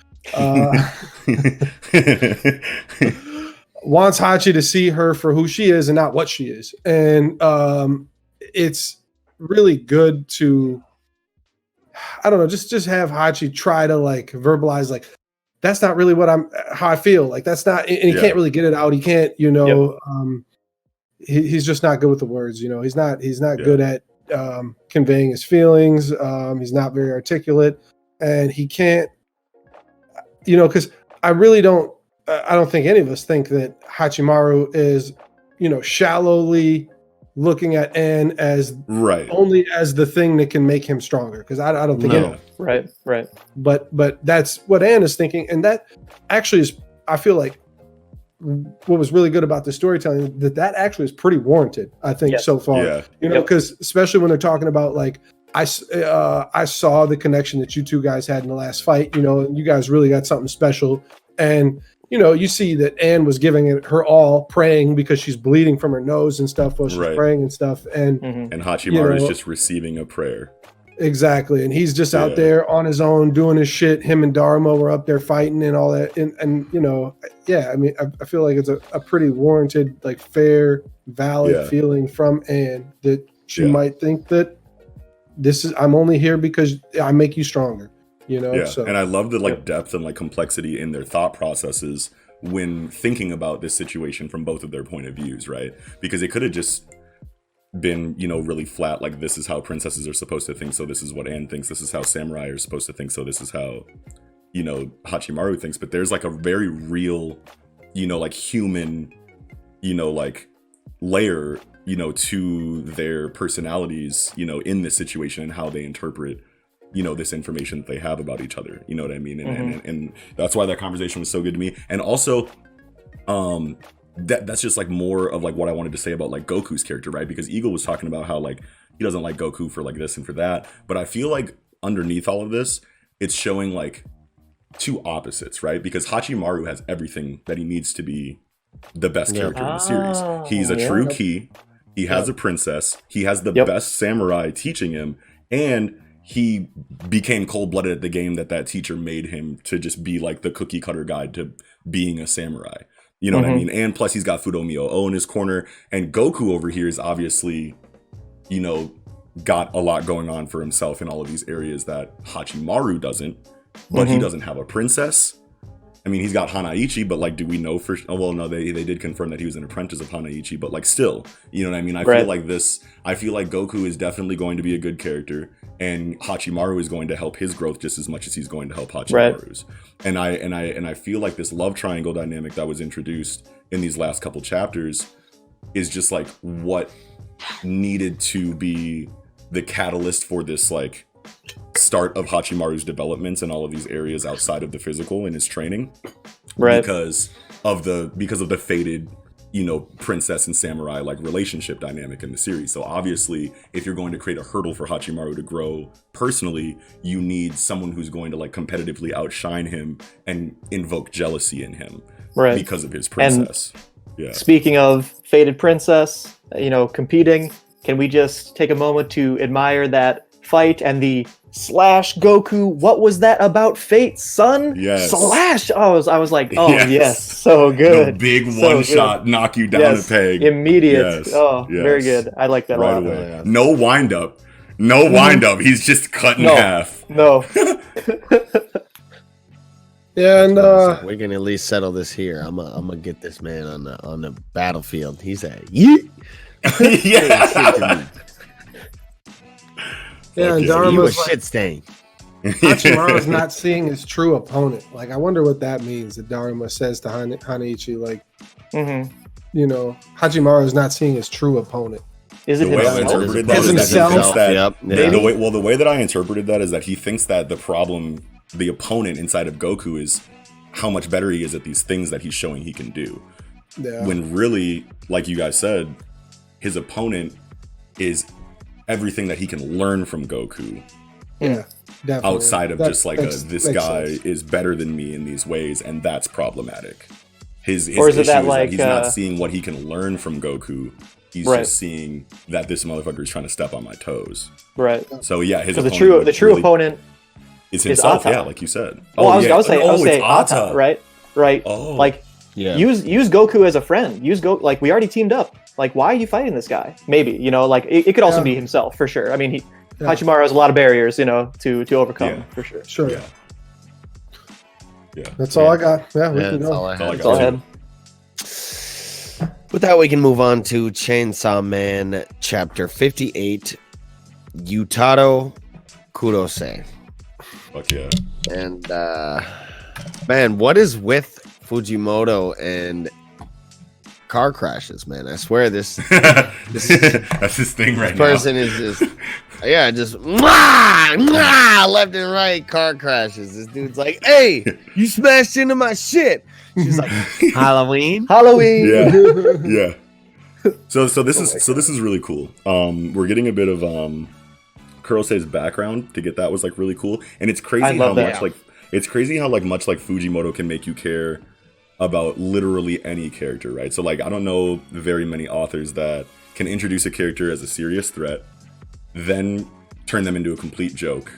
wants Hachi to see her for who she is and not what she is, and it's really good to, I don't know, just have Hachi try to like verbalize like, that's not really how I feel. Like that's not, and he can't really get it out. He can't, you know, he's just not good with the words. You know, he's not good at conveying his feelings. He's not very articulate, and he can't, you know, because I don't think any of us think that Hachimaru is, you know, shallowly looking at N as only as the thing that can make him stronger, because I don't think Right. but that's what Anne is thinking, and that actually is, I feel like what was really good about the storytelling, that actually is pretty warranted, I think, so far. You know, because especially when they're talking about like, I saw the connection that you two guys had in the last fight, you know, and you guys really got something special, and you know, you see that Anne was giving it her all, praying because she's bleeding from her nose and stuff while she's praying and stuff. And and Hachimaru is just receiving a prayer. Exactly. And he's just out there on his own doing his shit. Him and Dharma were up there fighting and all that. And you know, I mean, I feel like it's a pretty warranted, like fair, valid feeling from Anne, that she might think that I'm only here because I make you stronger. You know, and I love the like depth and like complexity in their thought processes when thinking about this situation from both of their point of views, right? Because it could have just been, you know, really flat, like this is how princesses are supposed to think, so this is what Anne thinks, this is how samurai are supposed to think, so this is how, you know, Hachimaru thinks. But there's like a very real, you know, like human, you know, like layer, you know, to their personalities, you know, in this situation and how they interpret, you know, this information that they have about each other, you know what I mean? And that's why that conversation was so good to me. And also, that's just like more of like what I wanted to say about like Goku's character, right? Because Eagle was talking about how like he doesn't like Goku for like this and for that, but I feel like underneath all of this, it's showing like two opposites, right? Because Hachimaru has everything that he needs to be the best character in the series. He's a true key. He has a princess. He has the best samurai teaching him, and he became cold-blooded at the game that teacher made him to just be like the cookie cutter guide to being a samurai. You know what I mean? And plus he's got Fudomi O in his corner, and Goku over here is obviously, you know, got a lot going on for himself in all of these areas that Hachimaru doesn't, but he doesn't have a princess. I mean, he's got Hanaichi, but like, do we know for oh well no, they did confirm that he was an apprentice of Hanaichi, but like still, you know what I mean? I feel like Goku is definitely going to be a good character, and Hachimaru is going to help his growth just as much as he's going to help Hachimaru's. And I feel like this love triangle dynamic that was introduced in these last couple chapters is just like what needed to be the catalyst for this like start of Hachimaru's developments in all of these areas outside of the physical in his training, because of the fated, you know, princess and samurai like relationship dynamic in the series. So obviously, if you're going to create a hurdle for Hachimaru to grow personally, you need someone who's going to like competitively outshine him and invoke jealousy in him because of his princess. And speaking of fated princess, you know, competing, can we just take a moment to admire that fight and the slash Goku, what was that about fate, son? Yes. Slash. I was like, oh yes, so good. The big one shot, knock you down a peg. Immediate. Very good. I like that a lot. Away. No wind up. No wind up. He's just cut in half. No. Yeah, and we can at least settle this here. I'm gonna get this man on the battlefield. He's at yeet. Yeah, and you a Dharma's shit stain. Hachimaru's not seeing his true opponent. Like, I wonder what that means. That Dharma says to Hanaichi, like, you know, Hachimaru is not seeing his true opponent. Is it The way I himself? interpreted that is that he Himself. thinks that Yep. the way that I interpreted that is that he thinks that the problem, the opponent inside of Goku is how much better he is at these things that he's showing he can do. Yeah. When really, like you guys said, his opponent is everything that he can learn from Goku Yeah. Definitely. outside of just like Makes this guy sense. is better than me in these ways, and that's problematic. His Or is issue it that, is like, that he's not seeing what he can learn from Goku. He's Right. just seeing that this motherfucker is trying to step on my toes. Right. So yeah, his Because the opponent true really opponent. is himself. Atta. Yeah, like you said. Well, I was saying it's Atta, right? Right. Oh. Like Yeah. use Goku as a friend. Like we already teamed up. Like why are you fighting this guy? Maybe like it could also Yeah. be himself for sure. I mean, Yeah. Hachimaru has a lot of barriers, to overcome Yeah. for sure. Sure. Yeah. Yeah. That's all I got. Yeah, we Yeah, can that's go. all I That's all I had. That's all I had. With that, we can move on to Chainsaw Man chapter 58, Yutaro Kurose. Fuck yeah. And man, what is with Fujimoto and car crashes, man? I swear this That's his thing right person is just just left and right car crashes. This dude's like, hey, you smashed into my shit. She's like, Halloween. Halloween. now. Yeah. Yeah. So this is really cool. We're getting a bit of Kurose's background to get that was like really cool. And it's I crazy love how that. much like it's crazy how like much like Fujimoto can make you care about literally any character, right? So like I don't know very many authors that can introduce a character as a serious threat, then turn them into a complete joke,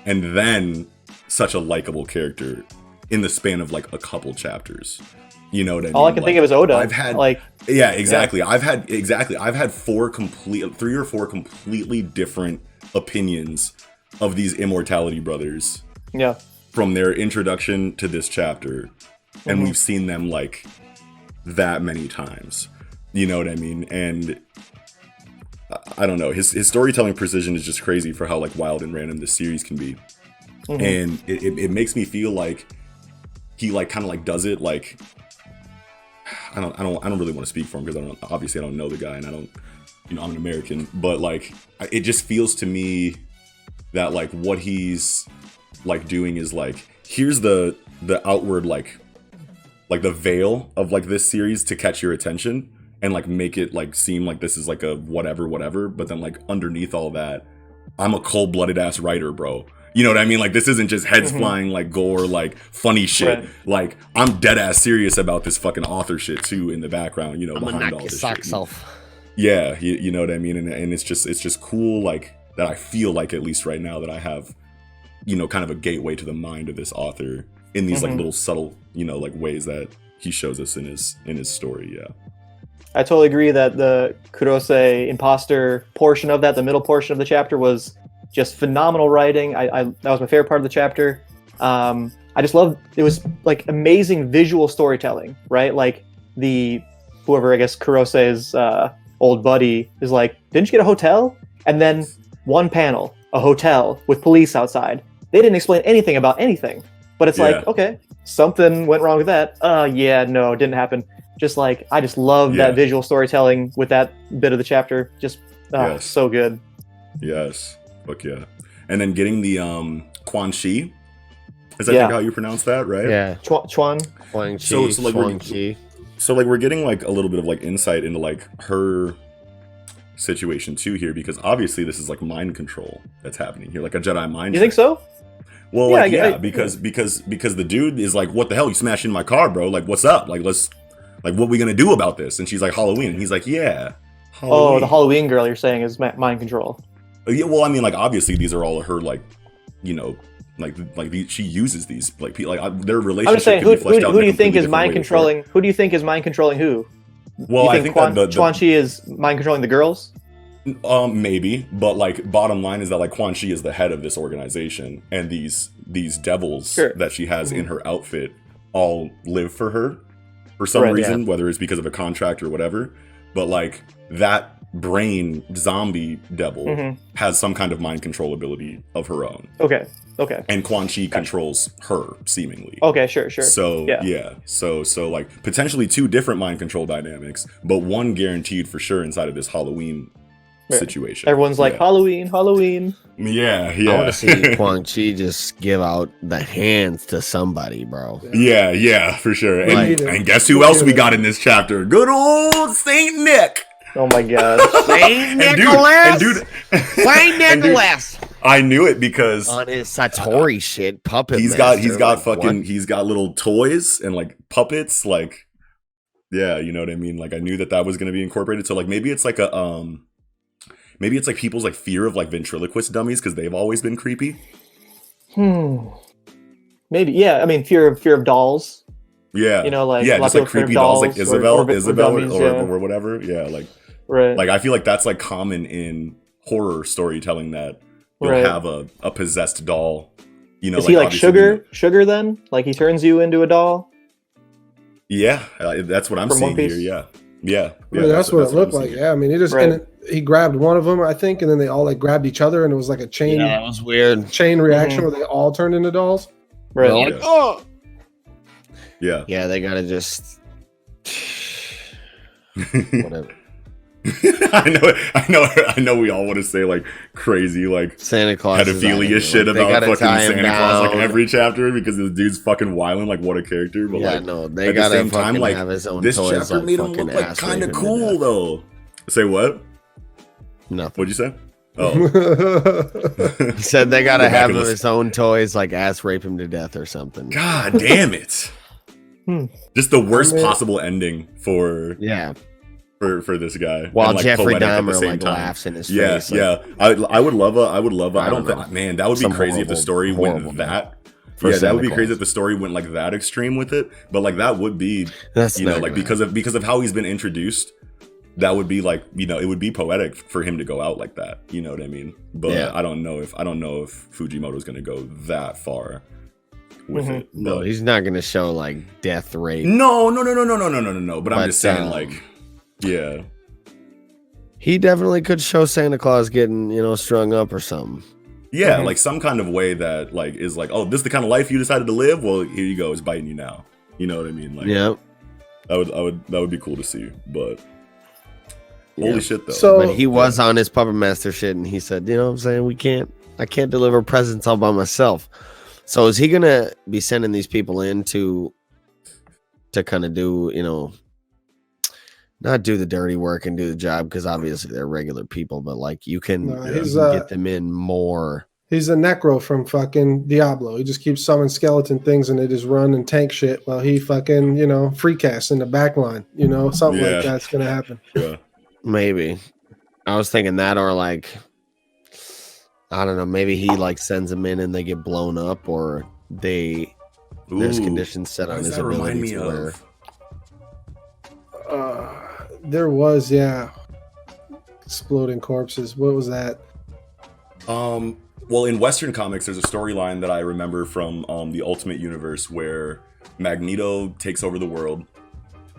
and then such a likable character in the span of like a couple chapters. You know what I mean? All I can think of is Oda. I've had like yeah, exactly. I've had three or four completely different opinions of these Immortality brothers yeah. from their introduction to this chapter, and Mhm. we've seen them like that many times. You know what I mean? And I don't know. His storytelling precision is just crazy for how like wild and random this series can be, Mhm. and it makes me feel like he like kind of like does it like I don't really want to speak for him because I don't know the guy, and I don't, I'm an American, but like it just feels to me that like what he's like doing is like here's the outward like the veil of like this series to catch your attention and like make it like seem like this is like a whatever, but then like underneath all that, I'm a cold-blooded ass writer, bro. You know what I mean? Like this isn't just heads flying like gore, like funny shit. Right. Like I'm dead ass serious about this fucking author shit too in the background. I'm gonna behind knock all your this socks shit. off. Yeah, you know what I mean? And it's just cool, like that I feel like at least right now that I have, kind of a gateway to the mind of this author in these like little subtle, like ways that he shows us in his story. Yeah. I totally agree that the Kurose imposter portion of that, the middle portion of the chapter, was just phenomenal writing. I that was my favorite part of the chapter. I just loved it. Was like amazing visual storytelling, right? Like whoever I guess Kurose's old buddy is like, didn't you get a hotel? And then one panel, a hotel with police outside. They didn't explain anything about anything, but it's Yeah. like, okay, something went wrong with that. Yeah, no, it didn't happen. Just like I just love Yeah. that visual storytelling with that bit of the chapter. Just Yes. so good. Yes. Fuck yeah. And then getting the Quan Chi. Is that Yeah. how you pronounce that, right? Yeah. Chuan. Huang Chi, So like Huang Chi. So like we're getting like a little bit of like insight into like her situation too here, because obviously this is like mind control that's happening here, like a Jedi mind. You think trick. so? Well, Yeah, like, I- because the dude is like, what the hell? You smashed in my car, bro. Like, what's up? Like, what we gonna do about this? And she's like, Halloween. And he's like, yeah. Halloween. Oh, the Halloween girl you're saying is mind control. Yeah, well, I mean, like, obviously these are all her, like, she uses these, like, their relationship. I'm just saying, can who be fleshed out do in a you think completely is different mind way controlling? Who do you think is mind controlling who? Well, you I think think that Quan Chi is mind controlling the girls? maybe, but like bottom line is that like Quan Chi is the head of this organization, and these devils Sure. that she has in her outfit all live for her for some Right, reason, whether it's because of a contract or whatever. But like that brain zombie devil has some kind of mind control ability of her own, Okay. and Quan Chi controls her seemingly. Okay, sure. So Yeah. so like potentially two different mind control dynamics, but one guaranteed for sure inside of this Halloween situation. Everyone's like, Halloween, Halloween. Yeah. I want to see Quang Chi just give out the hands to somebody, bro. Yeah, for sure. And guess who else we got in this chapter? Good old Saint Nick. Oh my god. Saint Nicholas. Saint Nicholas. I knew it because on his Satori shit puppet. He's got little toys and like puppets, like you know what I mean? Like I knew that was going to be incorporated. So like maybe it's like maybe it's like people's like fear of like ventriloquist dummies because they've always been creepy. Maybe, yeah. I mean, fear of dolls. Yeah, you know, like just like creepy dolls like Isabel dummies, or whatever. Yeah, like like I feel like that's like common in horror storytelling that you'll have a possessed doll. You know, is he like Sugar then? Like he turns you into a doll? Yeah, that's what I'm seeing here. Yeah. That's what it looked like. Yeah, I mean, he grabbed one of them, I think, and then they all like grabbed each other, and it was like a chain. Yeah, that was weird. Chain reaction where they all turned into dolls. Right. Like, oh. Yeah. Yeah, they gotta just whatever. I know we all want to say like crazy like Santa Claus pedophilia shit about fucking Santa Claus like every chapter because the dude's fucking wilding, like what a character. But they gotta the same time like have his own this toys, chapter made him look like kind of cool though. Say what? Nothing. What'd you say? Oh. He said they gotta have his own toys, like ass rape him to death or something. God damn it. Just the worst possible ending for for this guy. While like, Jeffrey Dahmer like laughs in his face. Yeah. I would love a I don't think, man, that would be crazy if the story went that. Yeah, that would be crazy if the story went like that extreme with it. But like that would be like because of how he's been introduced. That would be like, it would be poetic for him to go out like that. You know what I mean? But I don't know if Fujimoto's going to go that far with it. No, he's not going to show like death rate. No. But I'm just saying, like, yeah, he definitely could show Santa Claus getting strung up or something. Yeah, like some kind of way that like is like, oh, this is the kind of life you decided to live. Well, here you go, it's biting you now. You know what I mean? Like, that would be cool to see, but. Holy shit, though. But he was on his Puppet Master shit, and he said, you know what I'm saying? I can't deliver presents all by myself. So is he going to be sending these people in to kind of do, not do the dirty work and do the job, because obviously they're regular people, but like you can get them in more. He's a necro from fucking Diablo. He just keeps summoning skeleton things and they just run and tank shit while he fucking, free casts in the back line. Something like that's going to happen. Yeah. Maybe. I was thinking that, or like, I don't know, maybe he like sends them in and they get blown up, or there's conditions set on his ability to wear. There was, exploding corpses. What was that? Well, in Western comics, there's a storyline that I remember from the Ultimate Universe where Magneto takes over the world.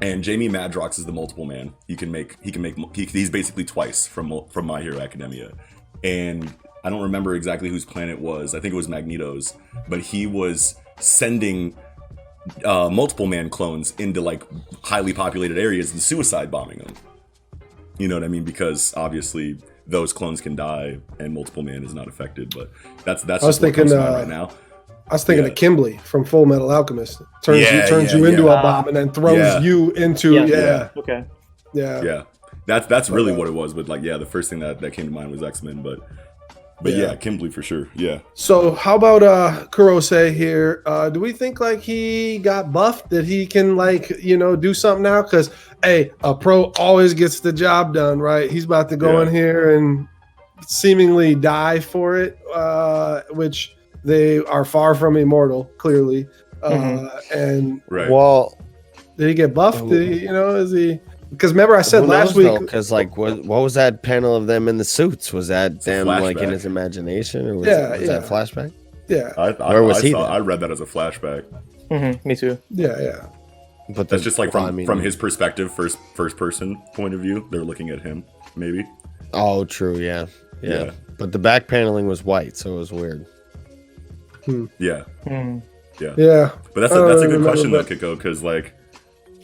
And Jamie Madrox is the multiple man. He's basically twice from My Hero Academia. And I don't remember exactly whose planet it was. I think it was Magneto's. But he was sending multiple man clones into like highly populated areas and suicide bombing them. You know what I mean? Because obviously those clones can die and multiple man is not affected. But that's just what comes to mind right now. I was thinking of Kimberly from Full Metal Alchemist. Turns you into a bomb and then throws you into Okay. Yeah. That's really what it was. But like, the first thing that came to mind was X-Men. But Kimberly for sure. Yeah. So how about Kurose here? Do we think like he got buffed? That he can like do something now? Because a pro always gets the job done, right? He's about to go in here and seemingly die for it, which. They are far from immortal, clearly. And well, did he get buffed? Is he? Because remember, I said last week. Because like, what was that panel of them in the suits? Was that them like in his imagination, or was that flashback? Yeah. Where was he? I read that as a flashback. Me too. Yeah. But that's just like from his perspective, first person point of view. They're looking at him, maybe. Oh, true. Yeah. But the back paneling was white, so it was weird. Yeah. Yeah. But that's a good question though, Kiko, because like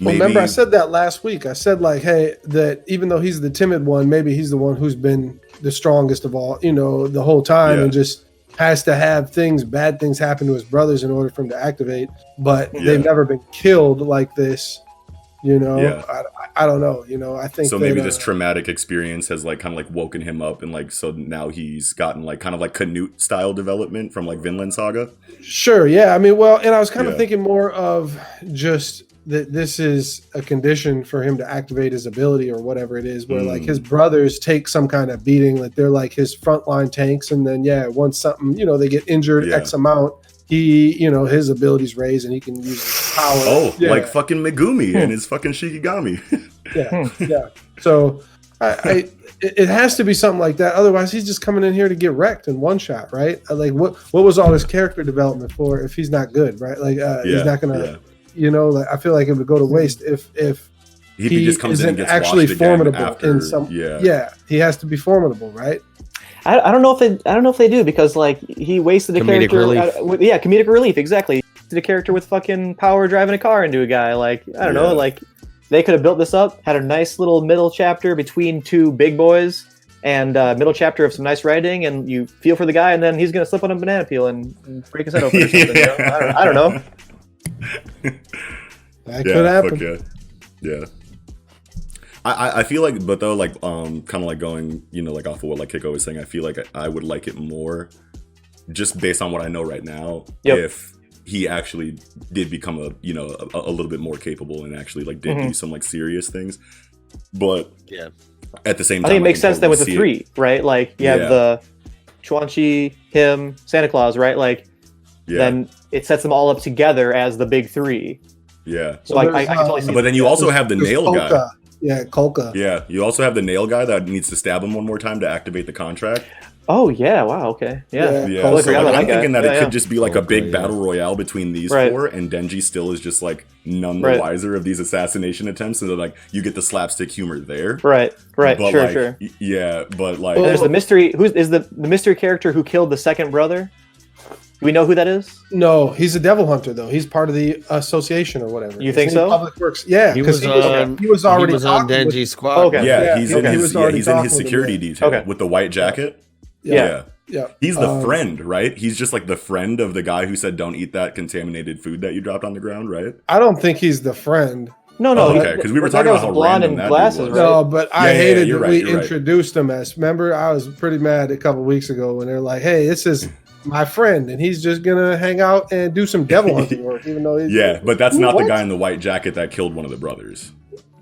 Well, remember I said that last week. I said like, hey, that even though he's the timid one, maybe he's the one who's been the strongest of all, the whole time, and just has to have bad things happen to his brothers in order for him to activate. But they've never been killed like this. I don't know. I think so. Maybe this traumatic experience has like kind of like woken him up, and like so now he's gotten like kind of like Canute style development from like Vinland Saga. Sure, yeah. I mean, well, and I was kind of thinking more of just that this is a condition for him to activate his ability or whatever it is, where like his brothers take some kind of beating, like they're like his frontline tanks, and then once something they get injured X amount. He, his abilities raise and he can use his power. Oh, like fucking Megumi and his fucking Shikigami. yeah. So it has to be something like that. Otherwise, he's just coming in here to get wrecked in one shot, right? Like, what was all this character development for if he's not good, right? Like, he's not gonna, like, I feel like it would go to waste if he just comes in and gets actually formidable after, in some. He has to be formidable, right? I don't know if they do, because like he wasted a Comedic character. relief. Comedic relief, exactly. Wasted a character with fucking power driving a car into a guy. Like, I don't know, like they could have built this up, had a nice little middle chapter between two big boys, and middle chapter of some nice writing, and you feel for the guy, and then he's gonna slip on a banana peel and break his head open or something. I don't know. That could happen. Yeah. I feel like, but though, like, kind of like going, like off of what like Kiko was saying, I feel like I would like it more, just based on what I know right now, if he actually did become a little bit more capable and actually like did do some like serious things. But at the same time, I think it makes sense then with the three, right? Like you have the Quan Chi, him, Santa Claus, right? Like then it sets them all up together as the big three. Yeah. So I can totally see. But then you also have the nail guy. Yeah, Kolka. Yeah, you also have the nail guy that needs to stab him one more time to activate the contract. Oh yeah! Wow. Okay. Yeah. So like, I'm thinking that it could just be like a big battle royale between these four, and Denji still is just like none the wiser of these assassination attempts, and so like you get the slapstick humor there. Right. But Sure. Yeah, but like there's the mystery. Who is the mystery character who killed the second brother? Do we know who that is? No, he's a devil hunter though. He's part of the association or whatever. You think so? Public Works. Yeah, because he was already on Denji's squad. Okay. Yeah, he's in his security detail with the white jacket. Yeah. He's the friend, right? He's just like the friend of the guy who said, "Don't eat that contaminated food that you dropped on the ground," right? I don't think he's the friend. No. Okay, because we were talking about how random that glasses, was. right? No, but I hated that we you're introduced him as. Remember, I was pretty mad a couple weeks ago when they're like, "Hey, this is my friend, and he's just gonna hang out and do some devil hunting work," even though he's but that's not the guy in the white jacket that killed one of the brothers.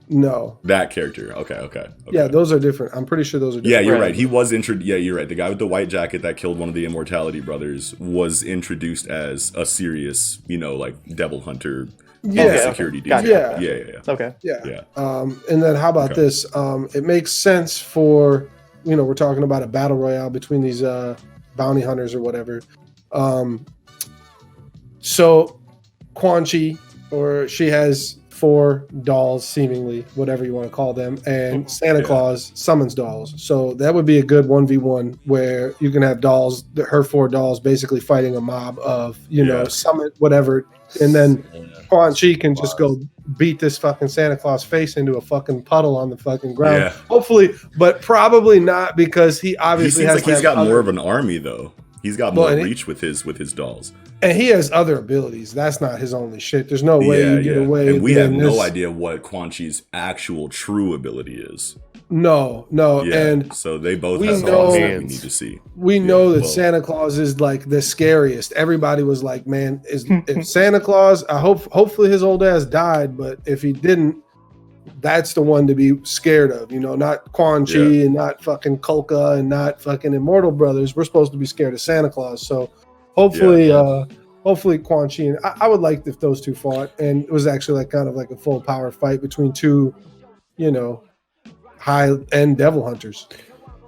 No, that character. Okay. Yeah, those are different. I'm pretty sure those are different. Yeah, you're right. He was introduced. Yeah, you're right. The guy with the white jacket that killed one of the Immortality brothers was introduced as a serious, like devil hunter. Security dude. Yeah. Okay. Yeah. And then how about this? It makes sense for we're talking about a battle royale between these bounty hunters or whatever. So Quan Chi, or she has 4 dolls, seemingly, whatever you want to call them, and Santa Claus summons dolls. So that would be a good 1v1 where you can have dolls, her 4 dolls, basically fighting a mob of, summon whatever, and then Quan Chi can just go beat this fucking Santa Claus face into a fucking puddle on the fucking ground. Yeah. Hopefully, but probably not, because he obviously has. He's got more of an army though. He's got more reach with his dolls. And he has other abilities. That's not his only shit. There's no way you get away. And we have no idea what Quan Chi's actual true ability is. No. Yeah, and so they both have something that we need to see. We know that Santa Claus is like the scariest. Everybody was like, man, if Santa Claus, hopefully his old ass died, but if he didn't, that's the one to be scared of, not Quan Chi and not fucking Kolka and not fucking Immortal Brothers. We're supposed to be scared of Santa Claus. So hopefully Quan Chi, and I would like if those two fought, and it was actually like kind of like a full power fight between two, high end devil hunters.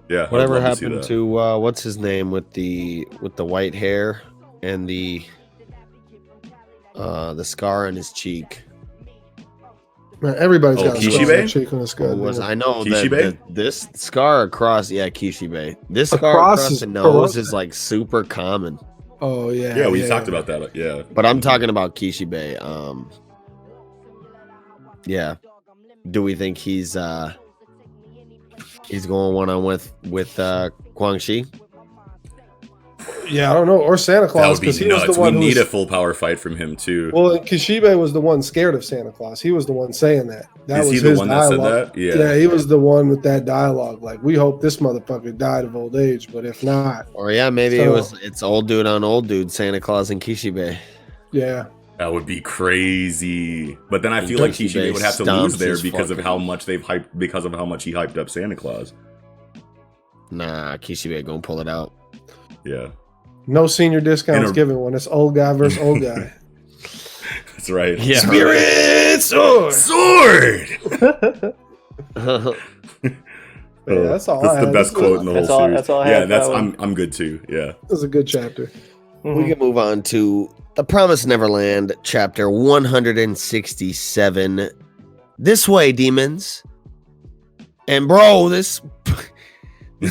Yeah. Whatever happened to what's his name with the white hair and the scar on his cheek? Man, everybody's got a scar on their cheek on the scar. I know that this scar across Kishibe. This scar across the nose is like super common. Oh yeah. Yeah, we talked about that. Yeah. But I'm talking about Kishibe. Yeah. Do we think he's going one on with Kwang Shi? Yeah, I don't know. Or Santa That Claus, would be because he was nuts. the We one who need a was, full power fight from him too. well, Kishibe was the one scared of Santa Claus. He was the one saying that. That Is was he the his one that said dialogue. that? Yeah. Yeah, he was the one with that dialogue. Like, we hope this motherfucker died of old age, but if not, Or yeah, maybe So- it's old dude on old dude, Santa Claus and Kishibe. yeah. That would be crazy. But then I And feel like Kishibe Kishibe would have to lose stomps there his because of fucking- how much he hyped up Santa Claus. Nah, Kishibe gonna pull it out. Yeah. No senior discounts In a- given when it's old guy versus old guy. That's right. Yeah. Spirit sword. Sword! Yeah, that's all I That's the had. best This quote in the whole That's all- series. that's all I yeah, had for that's that one. I'm good too. Yeah. was a good chapter. We can move on to The Promised Neverland, chapter 167. This way, demons. And bro, this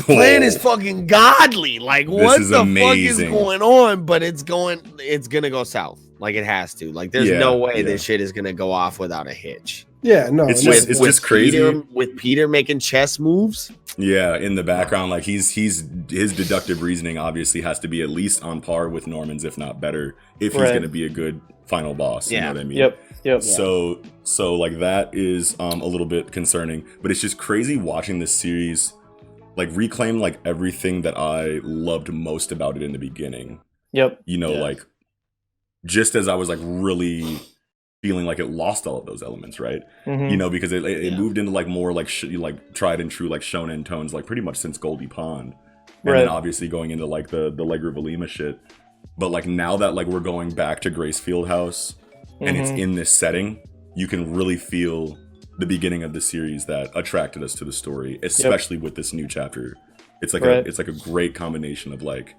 plan is fucking godly. Like, what is the amazing. fuck is going on? But it's gonna go south. Like, it has to. Like, there's Yeah, no way yeah. this shit is gonna go off without a hitch. Yeah, no. It's no, just- it's no. just crazy. With Peter making chess moves. Yeah, in the background, like he's his deductive reasoning obviously has to be at least on par with Norman's, if not better, if he's Right. going to be a good final boss. You Yeah. know what I mean? Yep. So like that is a little bit concerning, but it's just crazy watching this series like reclaim like everything that I loved most about it in the beginning. Yep. You know, Yeah. like just as I was like really feeling like it lost all of those elements, right? Mhm. You know, because it Yeah. moved into like more like like tried and true like shonen tones, like pretty much since Goldie Pond, and Right. then obviously going into like the Legger Valima shit. But like now that like we're going back to Grace Fieldhouse and it's Mhm. in this setting, you can really feel the beginning of the series that attracted us to the story, especially with this new chapter. It's like Right. it's like a great combination of like,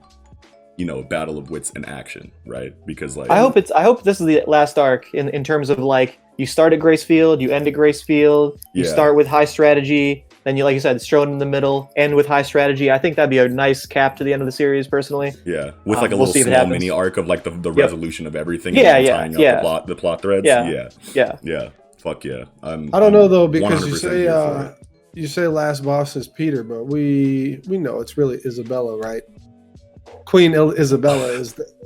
you know, battle of wits and action, right? Because like I hope this is the last arc in terms of like you start at Gracefield, you end at Gracefield, you Yeah. start with high strategy, then you like you said, it's thrown in the middle, end with high strategy. I think that'd be a nice cap to the end of the series, personally. yeah, with like a We'll little see if it small happens. mini arc of like the Yep. resolution of everything, Yeah, and yeah, tying yeah. up the plot threads. Yeah. Yeah, Yeah. fuck yeah. I don't know though, because 100% you say here for it. you say last boss is Peter, but we know it's really Isabella, right? Queen Isabella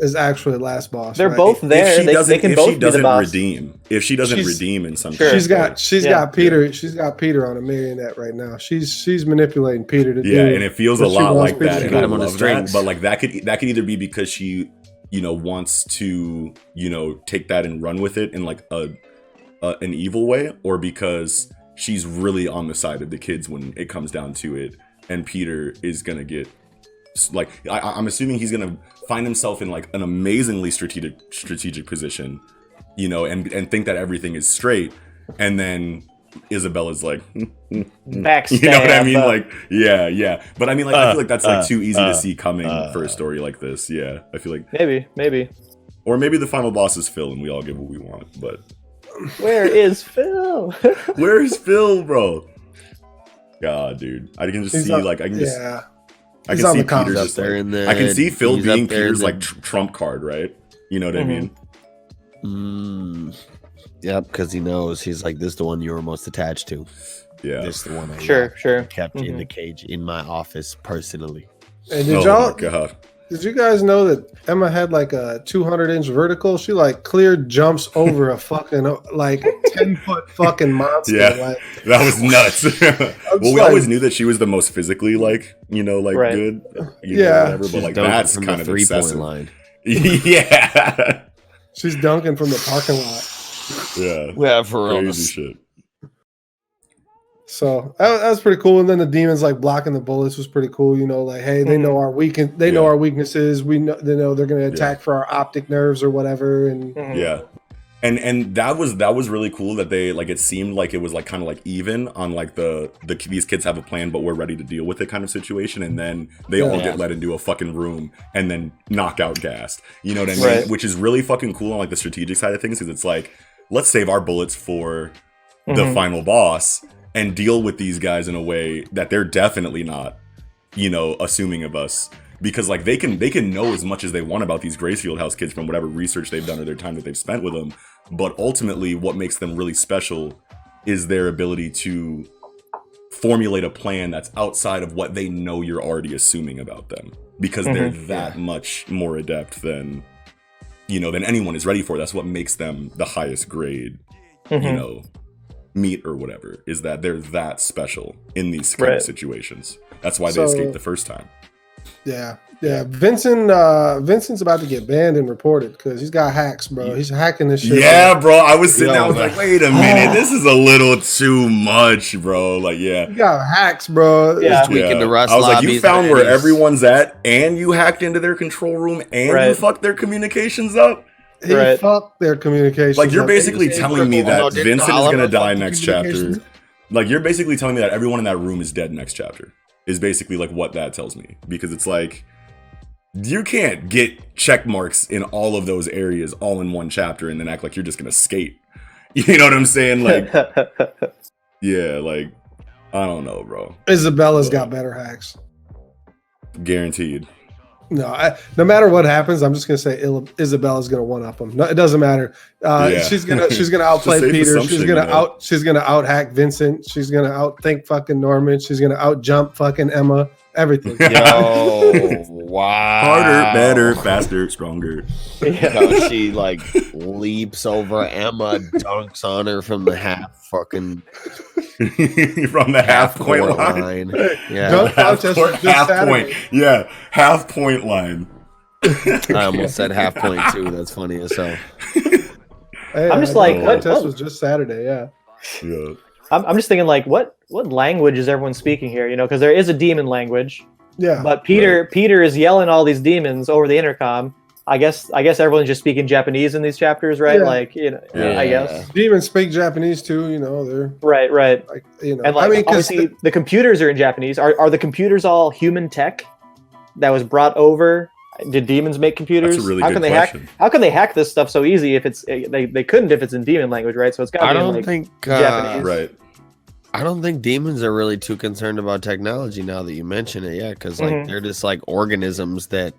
is actually last boss. They're right? both there. They can both be the boss. redeem, if she doesn't She's- redeem in some Sure. She's way. got Yeah. Peter. She's got Peter on a marionette right now. She's manipulating Peter to do. Yeah, and it feels a what she lot wants like Peter that, to and do. I Got him on the love that. strings. But like that could either be because she, you know, wants to, you know, take that and run with it in like an evil way, or because she's really on the side of the kids when it comes down to it, and Peter is gonna get like I'm assuming he's gonna find himself in like an amazingly strategic position, you know, and think that everything is straight, and then Isabella's like, Backstab. you know what I mean? Like, yeah. But I mean, like, I feel like that's like too easy to see coming uh. for a story like this. Yeah, I feel like, maybe. or maybe the final boss is Phil, and we all get what we want. But Where is Phil? where is Phil, bro? God, dude, I can just He's see up- like I can just yeah. I He's can on see the comms. Peter's Up just there like in the- I can see Phil he's being up there in Peter's the- like trump card, right? You know what I mean? Yep, because he knows he's like, this is the one you were most attached to. Yeah. This is the one I Sure. kept in Mhm. the cage in my office personally. And did Oh y'all? my god. Did you guys know that Emma had like a 200-inch vertical? She like clear jumps over a fucking like 10-foot fucking monster. Yeah. Like, That was nuts. Well, we like- always knew that she was the most physically, like, you know, like Right. good, Yeah. whatever. But She's like dunking that's from kind the of 3-point excessive. line. Yeah, she's dunking from the parking lot. yeah, Yeah, for crazy shit. So that was pretty cool. And then the demons like blocking the bullets was pretty cool. You know, like, hey, they know our they know Yeah. our weaknesses. They know they're gonna attack for our optic nerves or whatever. And Yeah, and that was really cool that they like it seemed like it was like kind of like even on like the these kids have a plan but we're ready to deal with it kind of situation, and then they all Yeah. get let into a fucking room and then knockout gassed. You know what I mean? Right. Which is really fucking cool on like the strategic side of things, because it's like, let's save our bullets for the final boss and deal with these guys in a way that they're definitely not, you know, assuming of us. Because like they can know as much as they want about these Gracefield House kids from whatever research they've done or their time that they've spent with them, but ultimately what makes them really special is their ability to formulate a plan that's outside of what they know you're already assuming about them, because they're that much more adept than than anyone is ready for. That's what makes them the highest grade, meat or whatever, is that they're that special in these kind of situations. That's why they escaped the first time. Yeah. Vincent's about to get banned and reported because he's got hacks, bro. He's hacking this shit. Yeah, bro. I was sitting there, I was like, wait a minute, this is a little too much, bro. Like, he got hacks, bro. Yeah. Tweaking the Rust I was like, you found where everyone's at, and you hacked into their control room, and you fucked their communications up. He fucked their communications. Like, you're basically telling me that Vincent is gonna die next chapter. Like, you're basically telling me that everyone in that room is dead next chapter. Is basically like what that tells me, because it's like, you can't get check marks in all of those areas all in one chapter and then act like you're just gonna skate. You know what I'm saying? Like, yeah, like, I don't know, bro. Isabella's got better hacks. Guaranteed. No, no matter what happens, I'm just gonna say Isabella's gonna one up him. No, it doesn't matter. She's gonna outplay Peter. She's gonna out hack Vincent. She's gonna outthink fucking Norman. She's gonna out jump fucking Emma. Everything. Yo, wow. Harder, better, faster, stronger. Yeah. She like leaps over Emma, dunks on her from the half point line. Yeah, half point. Yeah, half point line. I almost said half point too. That's funny as hell. Hey, I'm just like, what test was just Saturday? Yeah. I'm just thinking, like, what language is everyone speaking here? Because there is a demon language. Yeah. But Peter is yelling all these demons over the intercom. I guess everyone's just speaking Japanese in these chapters, right? Yeah. Like, I guess demons speak Japanese too. They're right. Like, and like, I mean, obviously the computers are in Japanese. Are the computers all human tech that was brought over? Did demons make computers? That's a really good question. How can they hack this stuff so easy if it's they couldn't if it's in demon language, right? So it's got to be Japanese. Right. I don't think demons are really too concerned about technology now that you mention it, because like they're just like organisms that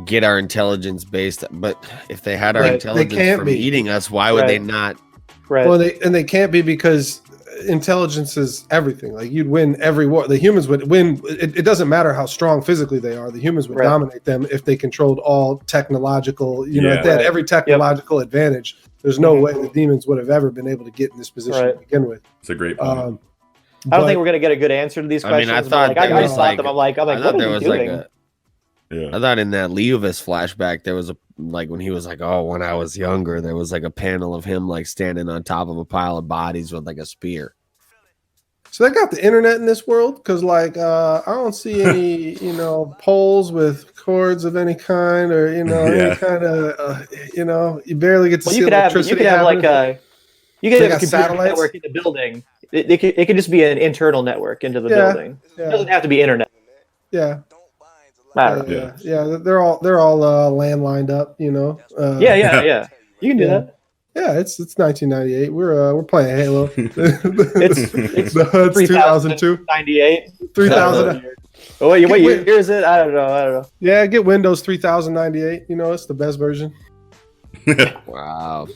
get our intelligence based. But if they had our intelligence from eating us, why would they not? Right. Well, they can't be, because intelligence is everything. Like, you'd win every war. The humans would win. It doesn't matter how strong physically they are. The humans would dominate them if they controlled all technological. If they had every technological advantage. There's no way the demons would have ever been able to get in this position to begin with. It's a great point. I don't think we're gonna get a good answer to these questions. I mean, I thought I thought them. I'm like, what are you doing? I thought in that Leovis flashback there was when he was like, oh, when I was younger, there was like a panel of him like standing on top of a pile of bodies with like a spear. So they got the internet in this world, because like I don't see any poles with cords of any kind, or any kind of you barely get to see electricity. You could have like a computer network in the building. It could just be an internal network into the building. It doesn't have to be internet. Yeah. I don't know. Yeah. They're all landlined up. Yeah. You can do that. Yeah, it's 1998. We're playing Halo. It's the HUD's 2002. 98. 3000. Oh, what year is it? I don't know. Yeah, get Windows 3098. It's the best version. Wow.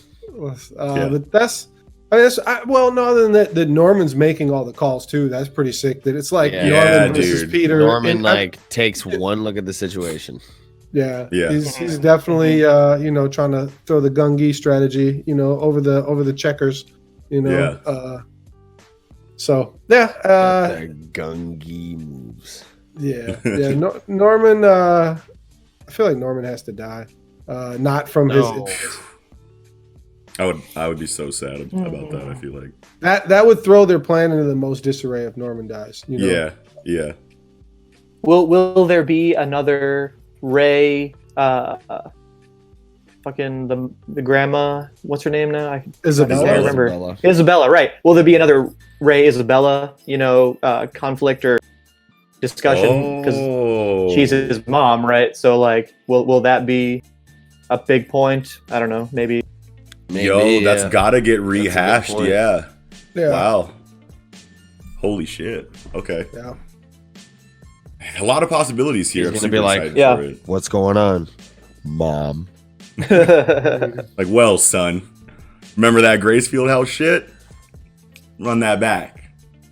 But that's. Other than that, Norman's making all the calls too. That's pretty sick. That it's like Norman versus Peter. Norman takes one look at the situation. Yeah. He's definitely trying to throw the Gung-Gi strategy, over the checkers, Gung-Gi moves. Norman. I feel like Norman has to die, not from his. I would be so sad about that. I feel like that would throw their plan into the most disarray if Norman dies. Yeah. Will there be another Ray? Fucking the grandma. What's her name now? Isabella. I can't remember. Isabella. Right. Will there be another Ray Isabella? Conflict or discussion, because she's his mom, right? So like, will that be a big point? I don't know. Maybe. Yo, that's gotta get rehashed. Yeah. Wow. Holy shit. Okay. Yeah. A lot of possibilities here. He's gonna be like, what's going on, Mom? Like, well, son, Remember that Grace Fieldhouse shit? Run that back.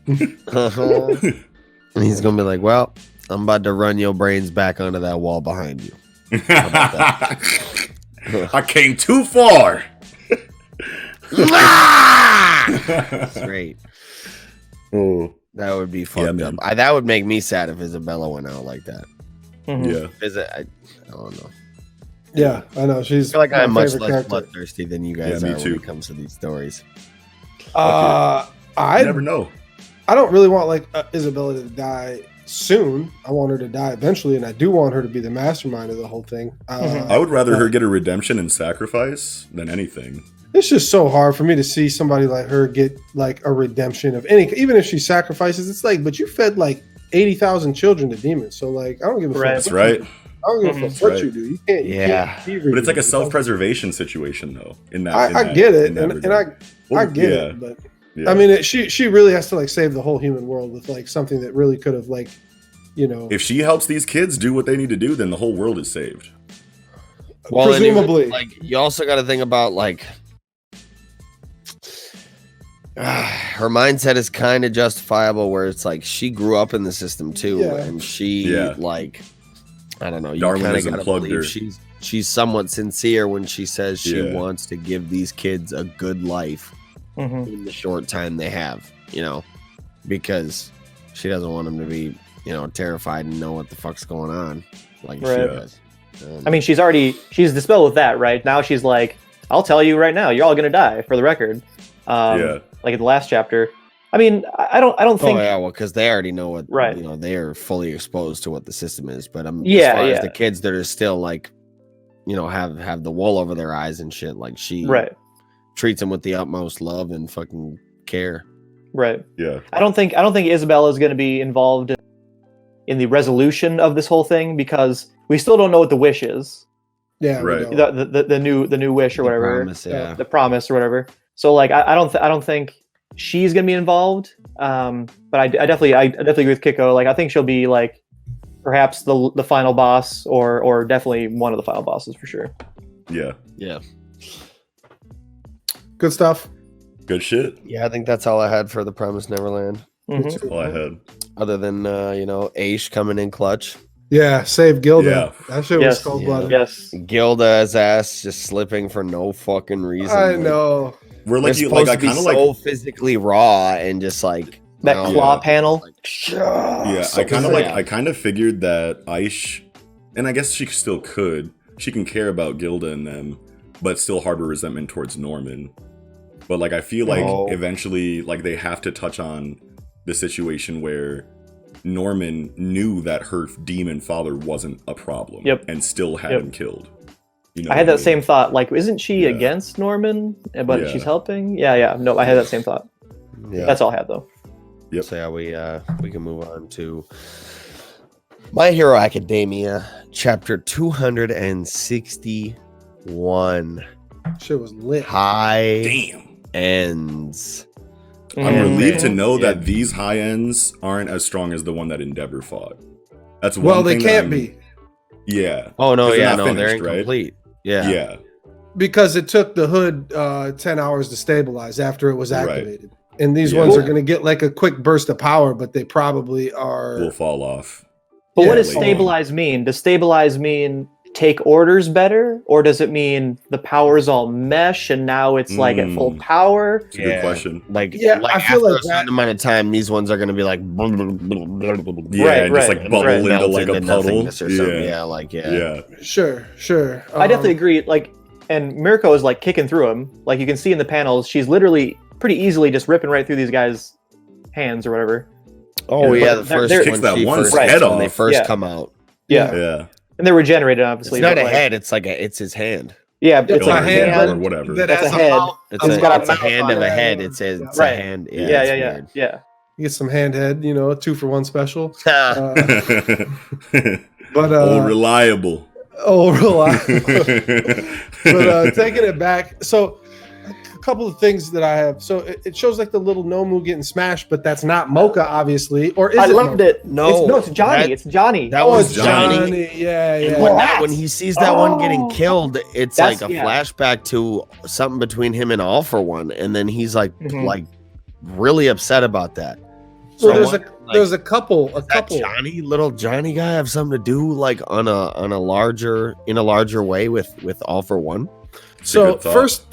Uh-huh. And he's gonna be like, well, I'm about to run your brains back onto that wall behind you. I came too far. Great. Oh, That would be fucked Yeah, up. man. That would make me sad if Isabella went out like that. Mhm. yeah. I don't know. Yeah, I know. I She's feel like my I'm much favorite less character. bloodthirsty than you guys Yeah, me are too. when it comes to these stories. I You never know. I don't really want like Isabella to die soon. I want her to die eventually, and I do want her to be the mastermind of the whole thing. I would rather her get a redemption and sacrifice than anything. It's just so hard for me to see somebody like her get like a redemption of any, even if she sacrifices. It's like, but you fed like 80,000 children to demons, so like I don't give a Right. fuck. That's right. I don't give a fuck what you do. You can't. Yeah. You can't But it's like a redeemed. self-preservation situation, though. I get it, in that and regard. I Well, get yeah, it, but yeah. I mean, she really has to like save the whole human world with like something that really could have like, you know, if she helps these kids do what they need to do, then the whole world is saved. Well, and even, presumably. like you also got to think about like her mindset is kind of justifiable, where it's like she grew up in the system too, Yeah. and she like I don't know, you kind of Darwinism got to plugged believe her. she's somewhat sincere when she says she Yeah. wants to give these kids a good life Mhm. in the short time they have, you know, because she doesn't want them to be, you know, terrified and know what the fuck's going on like she Right. does. I mean, she's dispelled with that, right? Now she's like, I'll tell you right now, you're all gonna die, for the record. Yeah. Like in the last chapter. I mean, I don't think. Oh yeah, well, because they already know what, Right. you know, they are fully exposed to what the system is. But Yeah, as far as yeah. the kids that are still like, you know, have the wool over their eyes and shit, like she Right, treats them with the utmost love and fucking care. right. Yeah. I don't think Isabella is going to be involved in the resolution of this whole thing, because we still don't know what the wish is, yeah, we Right. don't. the new wish or The whatever, promise, yeah. the promise or whatever. So like, I don't think she's going to be involved. But I definitely agree with Kiko. Like, I think she'll be like perhaps the final boss, or definitely one of the final bosses for sure. Yeah. Yeah. Good stuff. Good shit. Yeah, I think that's all I had for the Promised Neverland. Mhm. That's all I had. Other than you know, Aish coming in clutch. Yeah, save Gilda. Yeah. That shit Yes. was cold blooded. Yes. Gilda's ass just slipping for no fucking reason. I Like, know. We're They're like, you, supposed like I to be kind of so like, physically raw and just like That no, claw like, panel. yeah, So I kind of sad. like, I kind of figured that Aish, and I guess she still could. She can care about Gilda and them, but still harbor resentment towards Norman. But like, I feel like Oh. eventually, like they have to touch on the situation where Norman knew that her demon father wasn't a problem, Yep. and still had Yep. him killed. You know I had what that same thought. Like, isn't she Yeah. against Norman? But Yeah. she's helping. Yeah. No, I had that same thought. Yeah. That's all I had though. Yep. So yeah, we can move on to My Hero Academia, chapter 261. Shit was lit. High Damn. ends. I'm Mhm. relieved to know Yeah. that these high ends aren't as strong as the one that Endeavor fought. That's one Well, they thing that can't I'm- be Yeah. Oh no, 'Cause they're yeah, not no, they're finished, right? incomplete. Yeah. Yeah. because it took the hood 10 hours to stabilize after it was Right. activated. And these Yeah. ones are Well- going to get like a quick burst of power, but they probably are. Will fall off. But what Yeah, does later on. stabilize mean? Does stabilize mean take orders better, or does it mean the powers all mesh and now it's like at full power? It's a good question. Like, Yeah, I feel after like a certain that- amount of time, these ones are going to be like, Yeah, Right, and just right, like bubble right. into melt like a into puddle. nothingness or something. Yeah. Yeah, like Yeah. Sure. I definitely agree. Like, and Mirko is like kicking through him. Like you can see in the panels, she's literally pretty easily just ripping right through these guys' hands or whatever. Oh Yeah, yeah, but the they're- first they're- when Kicks that she one first, head when they off. first Yeah. come out. Yeah, Yeah. and they're regenerated, It's obviously. not but, a like, head. It's like it's his hand. Yeah, Yeah, it's a like a hand hand. or whatever. that That's has a head. mouth. It's It's a, got a it's a mouth hand on of a it. head. It's a Right. hand. Yeah, Yeah, it's yeah. weird. You get some hand head, you know, 2-for-1 special. Ah, But Old reliable. reliable. But taking it back, so a couple of things that I have. So it shows like the little Nomu getting smashed, but that's not Mocha, obviously. Or is I it loved Mocha? it. No, it's Johnny. It's Johnny. That was it's Johnny. Yeah, yeah. When he sees that one getting killed, it's like That's- a flashback to something between him and All for One, and then he's like really upset about that. So I there's a couple. Little Johnny guy have something to do like in a larger way with All for One. So the first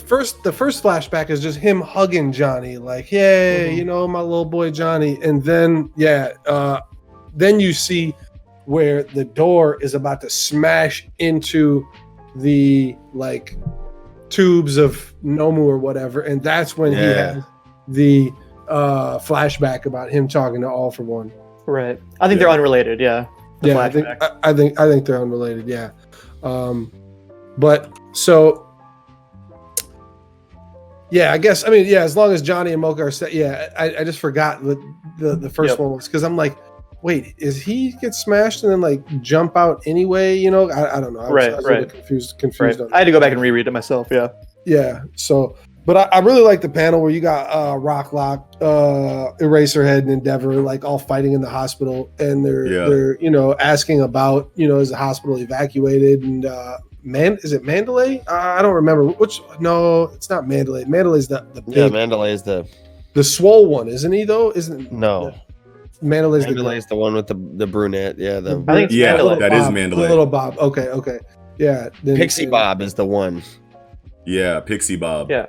flashback is just him hugging Johnny, like, yay, you know, my little boy Johnny. And then then you see where the door is about to smash into the like tubes of Nomu or whatever, and that's when he has the flashback about him talking to All for One. Right. I think they're unrelated. Yeah. I think they're unrelated. Yeah. But so. Yeah, I guess. I mean, yeah. As long as Johnny and Mocha are set. Yeah, I just forgot the first one was because I'm like, wait, is he get smashed and then like jump out anyway? You know, I don't know. I was really confused. Right. On I had to go back and reread it myself. Yeah. Yeah. So, but I really like the panel where you got Rocklock, Eraserhead, and Endeavor like all fighting in the hospital, and they're asking about is the hospital evacuated and. Is it Mandalay? I don't remember which. No, it's not Mandalay. Mandalay's the big, Mandalay is the swole one, isn't he? Though, isn't no? Mandalay's the one with the brunette. Yeah, I think that is Mandalay. Little Bob. Okay. Yeah. Pixie Bob is the one. Yeah, Pixie Bob. Yeah.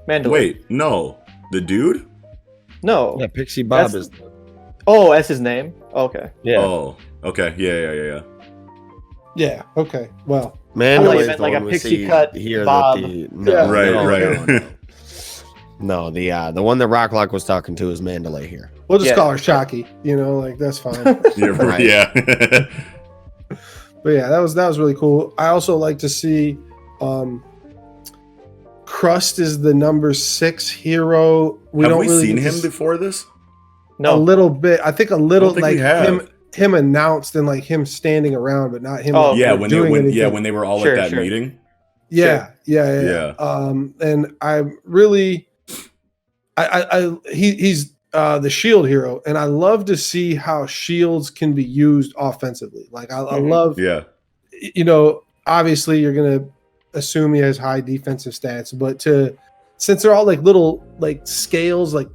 Mandalay. Wait, no, the dude. No. Yeah, Pixie Bob is. Oh, that's his name. Okay. Yeah. Oh, okay. Yeah. Yeah. Okay. Well, Mandalay meant like a pixie cut here. Bob. Right. No, the one that Rocklock was talking to is Mandalay here. We'll just call her Shocky. Like that's fine. Yeah. But yeah, that was really cool. I also like to see Crust is the number 6 hero. Have we seen him before this? No, a little bit. I think a little like him announced and like him standing around, but not him. When they were all at that meeting. Yeah. And I really, he's the shield hero, and I love to see how shields can be used offensively. Like I love, obviously you're gonna assume he has high defensive stats, but since they're all like little like scales, like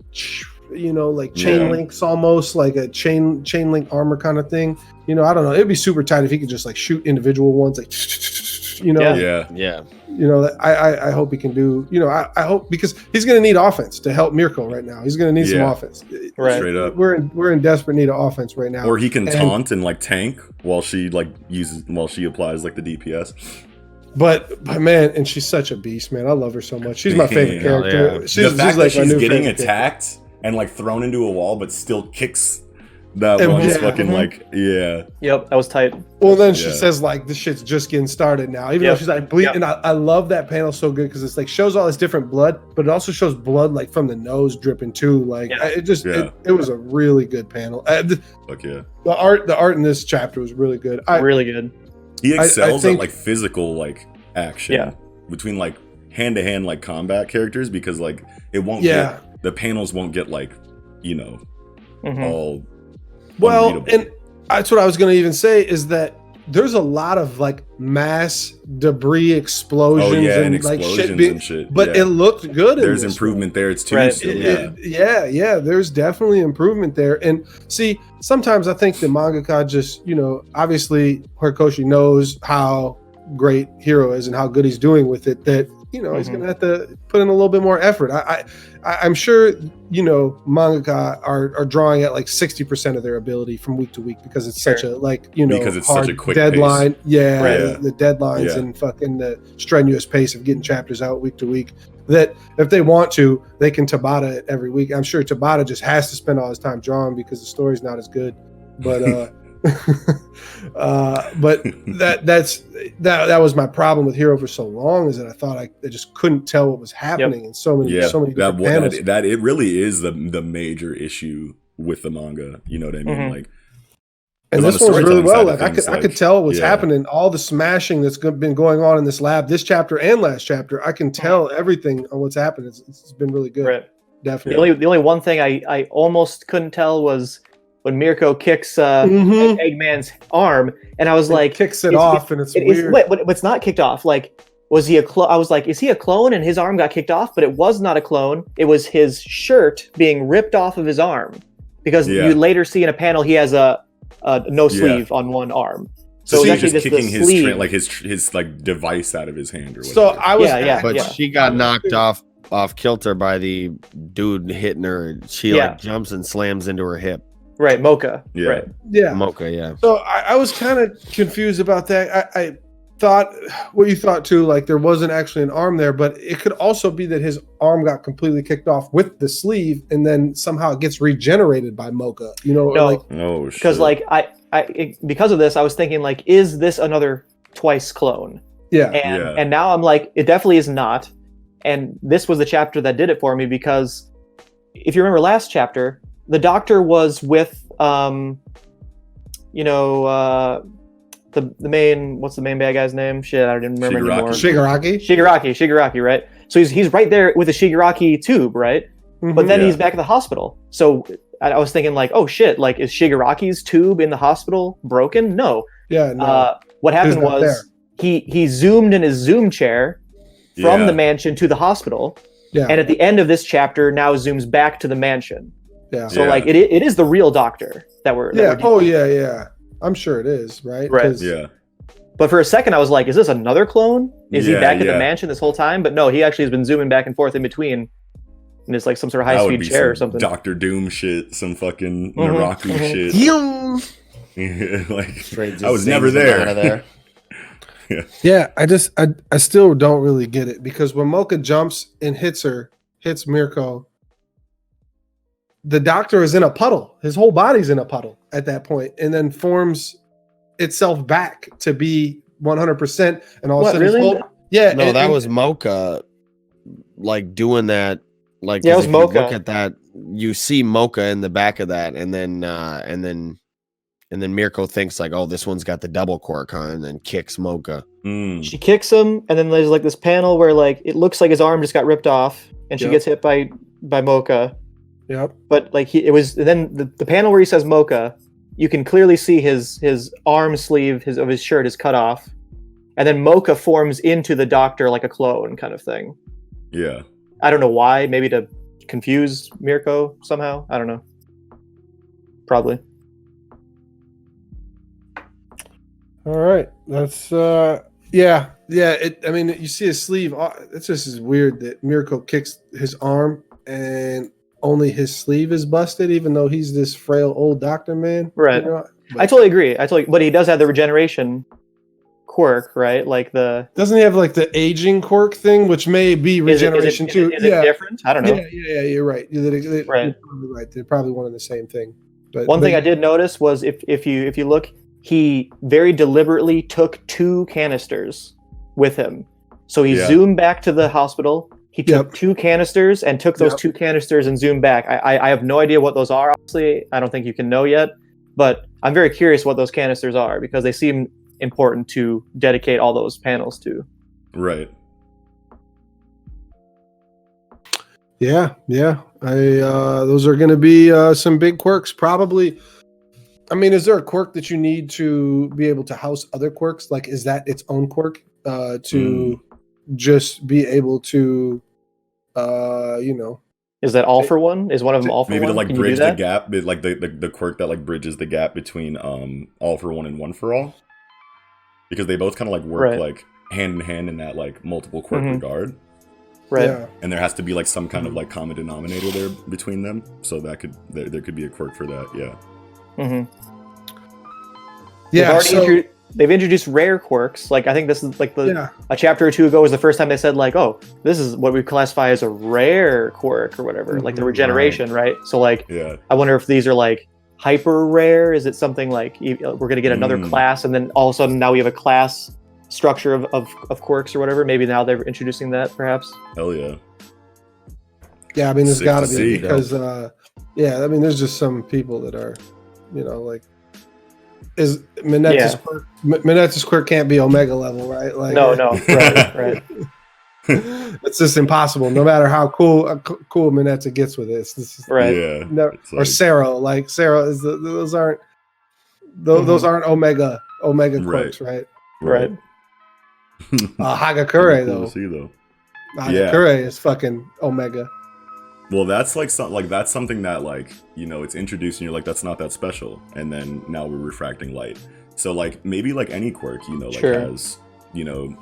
like chain links, almost like a chain link armor kind of thing. I don't know. It'd be super tight if he could just like shoot individual ones, like Yeah. I hope he can do. I hope, because he's going to need offense to help Mirko right now. He's going to need some offense. Right. Straight up. We're in desperate need of offense right now. Or he can taunt and like tank while she applies like the DPS. But man, and she's such a beast, man. I love her so much. She's my favorite character. Yeah. The fact that she's getting attacked and like thrown into a wall, but still kicks that one's fucking like, Yep, that was tight. Well, then she says like, this shit's just getting started now. Even though she's like bleeding, and I love that panel so good because it's like shows all this different blood, but it also shows blood like from the nose dripping too. Like it was a really good panel. Fuck yeah. The art in this chapter was really good. Really good. He excels at like physical like action between like hand to hand like combat characters, because like it won't get, the panels won't get like all and that's what I was going to even say, is that there's a lot of like mass debris explosions and like shit, but it looked good. There's improvement there. It's too. Right. There's definitely improvement there. And see, sometimes I think the mangaka just, obviously Horikoshi knows how great Hero is and how good he's doing with it, that he's gonna have to put in a little bit more effort. I'm sure mangaka are drawing at like 60% of their ability from week to week, because it's such a because it's such a quick deadline. Pace. The deadlines and fucking the strenuous pace of getting chapters out week to week. That if they want to, they can Tabata it every week. I'm sure Tabata just has to spend all his time drawing because the story's not as good. But but that was my problem with Hero for so long, is that I thought I just couldn't tell what was happening in so many different panels. That it really is the major issue with the manga. You know what I mean? Like And on this the one's really storytelling well. side of Like things, I could tell what's yeah. happening, all the smashing that's been going on in this lab, this chapter and last chapter. I can tell everything on what's happened. It's been really good. Right. Definitely. The only one thing I almost couldn't tell was when Mirko kicks Eggman's arm, and I was like, kicks it off, and it's weird. Wait, but it's not kicked off. Like, was he a clone? I was like, is he a clone? And his arm got kicked off, but it was not a clone. It was his shirt being ripped off of his arm, because you later see in a panel he has a no sleeve on one arm. So he's he's just kicking his like device out of his hand or whatever. So I was, but she got knocked off kilter by the dude hitting her. She like jumps and slams into her hip. Right, Mocha. Yeah. Right. Yeah. Mocha, yeah. So I was kind of confused about that. I thought what you thought too, like there wasn't actually an arm there, but it could also be that his arm got completely kicked off with the sleeve, and then somehow it gets regenerated by Mocha. You know, no, like because like because of this, I was thinking like, is this another Twice clone? Yeah. And now I'm like, it definitely is not. And this was the chapter that did it for me, because if you remember last chapter, the Doctor was with the main, what's the main bad guy's name? Shit, I don't even remember anymore. Shigaraki, right? So he's right there with the Shigaraki tube, right? Mm-hmm. But then he's back at the hospital. So I was thinking like, oh shit, like is Shigaraki's tube in the hospital broken? No. Yeah. No. What happened was he zoomed in his Zoom chair from the mansion to the hospital. Yeah. And at the end of this chapter, now zooms back to the mansion. Yeah. So like it is the real Doctor that we're. Yeah. I'm sure it is, right? Right. Yeah. But for a second, I was like, is this another clone? Is he back at the mansion this whole time? But no, he actually has been zooming back and forth in between. And it's like some sort of high-speed chair or something. Doctor Doom shit, some fucking Naraku shit. Like, I was never there. Out of there. Yeah, I still don't really get it, because when Mocha jumps and hits Mirko, the Doctor is in a puddle. His whole body's in a puddle at that point, and then forms itself back to be 100%. And all of a sudden, really? That was Mocha, like doing that. Like, it was Mocha. Look at that. You see Mocha in the back of that, and then Mirko thinks like, oh, this one's got the double quirk on, and then kicks Mocha. She kicks him, and then there's like this panel where like it looks like his arm just got ripped off, and she gets hit by Mocha. Yep. But like then the panel where he says Mocha, you can clearly see his arm sleeve of his shirt is cut off, and then Mocha forms into the Doctor like a clone kind of thing. Yeah. I don't know why. Maybe to confuse Mirko somehow. I don't know. Probably. All right. That's yeah. I mean, you see his sleeve. It's just as weird that Mirko kicks his arm and only his sleeve is busted, even though he's this frail old Doctor man. Right. You know? I totally agree. But he does have the regeneration quirk, right? Like doesn't he have like the aging quirk thing, which may be regeneration too? Is it different? I don't know. Yeah, you're right. You're probably right. They're probably one and the same thing. But one thing I did notice was if you look, he very deliberately took 2 canisters with him. So he zoomed back to the hospital. He took 2 canisters and took those 2 canisters and zoomed back. I have no idea what those are. Obviously, I don't think you can know yet. But I'm very curious what those canisters are, because they seem important to dedicate all those panels to. Right. Yeah. Those are going to be some big quirks, probably. I mean, is there a quirk that you need to be able to house other quirks? Like, is that its own quirk to just be able to, Is that all for one? Is one of them all for one? Maybe to like bridge the gap, like the quirk that like bridges the gap between all for one and one for all, because they both kind of like work like hand in hand in that like multiple quirk regard. Right. Yeah. And there has to be like some kind of like common denominator there between them, so that there could be a quirk for that. Yeah. Mm-hmm. Yeah. They've introduced rare quirks. Like I think this is like a chapter or 2 ago was the first time they said like, oh, this is what we classify as a rare quirk or whatever, like the regeneration, right? So like, I wonder if these are like hyper rare. Is it something like we're going to get another class, and then all of a sudden now we have a class structure of quirks or whatever? Maybe now they're introducing that, perhaps. Hell yeah. Yeah, I mean, there's got to be, because I mean, there's just some people that are, like is Mineta's quirk can't be Omega level, right? Like no, right. It's just impossible. No matter how cool Mineta gets with this right. Yeah, or Sero, like Sero is those aren't Omega quirks, right? Right. Hagakure cool though. to see, though. Hagakure is fucking Omega. Well, that's like that's something that like, you know, it's introduced and you're like, that's not that special, and then now we're refracting light. So like maybe like any quirk, you know, like has, you know,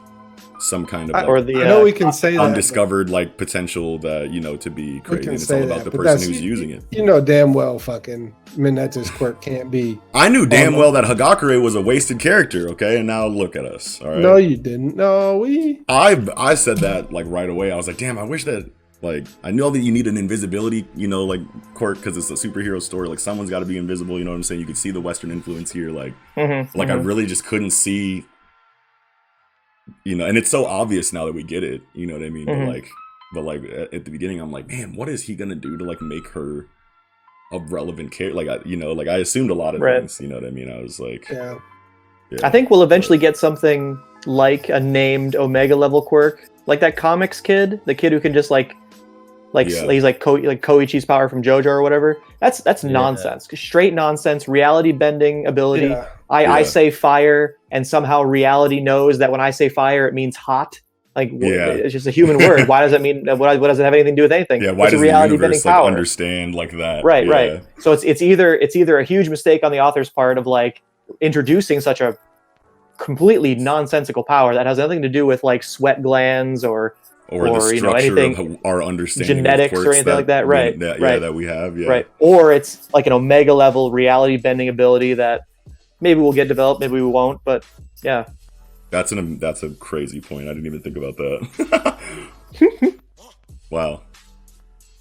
some kind of like, I know we can say that undiscovered like potential that, you know, to be crazy. And it's all about the person who's using it. You know damn well fucking Mineta's quirk can't be. I knew damn well that Hagakure was a wasted character, okay? And now look at us. All right. No, you didn't. No, I said that like right away. I was like, damn, I wish that like I know that you need an invisibility, you know, like quirk because it's a superhero story. Like someone's got to be invisible. You know what I'm saying? You could see the Western influence here. Like, I really just couldn't see. You know, and it's so obvious now that we get it. You know what I mean? But like at the beginning, I'm like, man, what is he gonna do to like make her a relevant character? Like I assumed a lot of things. You know what I mean? I was like, yeah. I think we'll eventually get something like a named Omega level quirk, like that comics kid, the kid who can just he's like Koichi's power from JoJo or whatever. That's nonsense, straight nonsense. Reality bending ability. Yeah. I say fire, and somehow reality knows that when I say fire, it means hot. Like it's just a human word. Why does it mean? What does it have anything to do with anything? Yeah, why does reality bending power understand like that? Right. So it's either a huge mistake on the author's part of like introducing such a completely nonsensical power that has nothing to do with like sweat glands or the structure anything of our understanding genetics or anything like that. Right. That we have. Yeah. Right. Or it's like an Omega level reality bending ability that maybe we'll get developed, maybe we won't, but yeah. That's a crazy point. I didn't even think about that. Wow.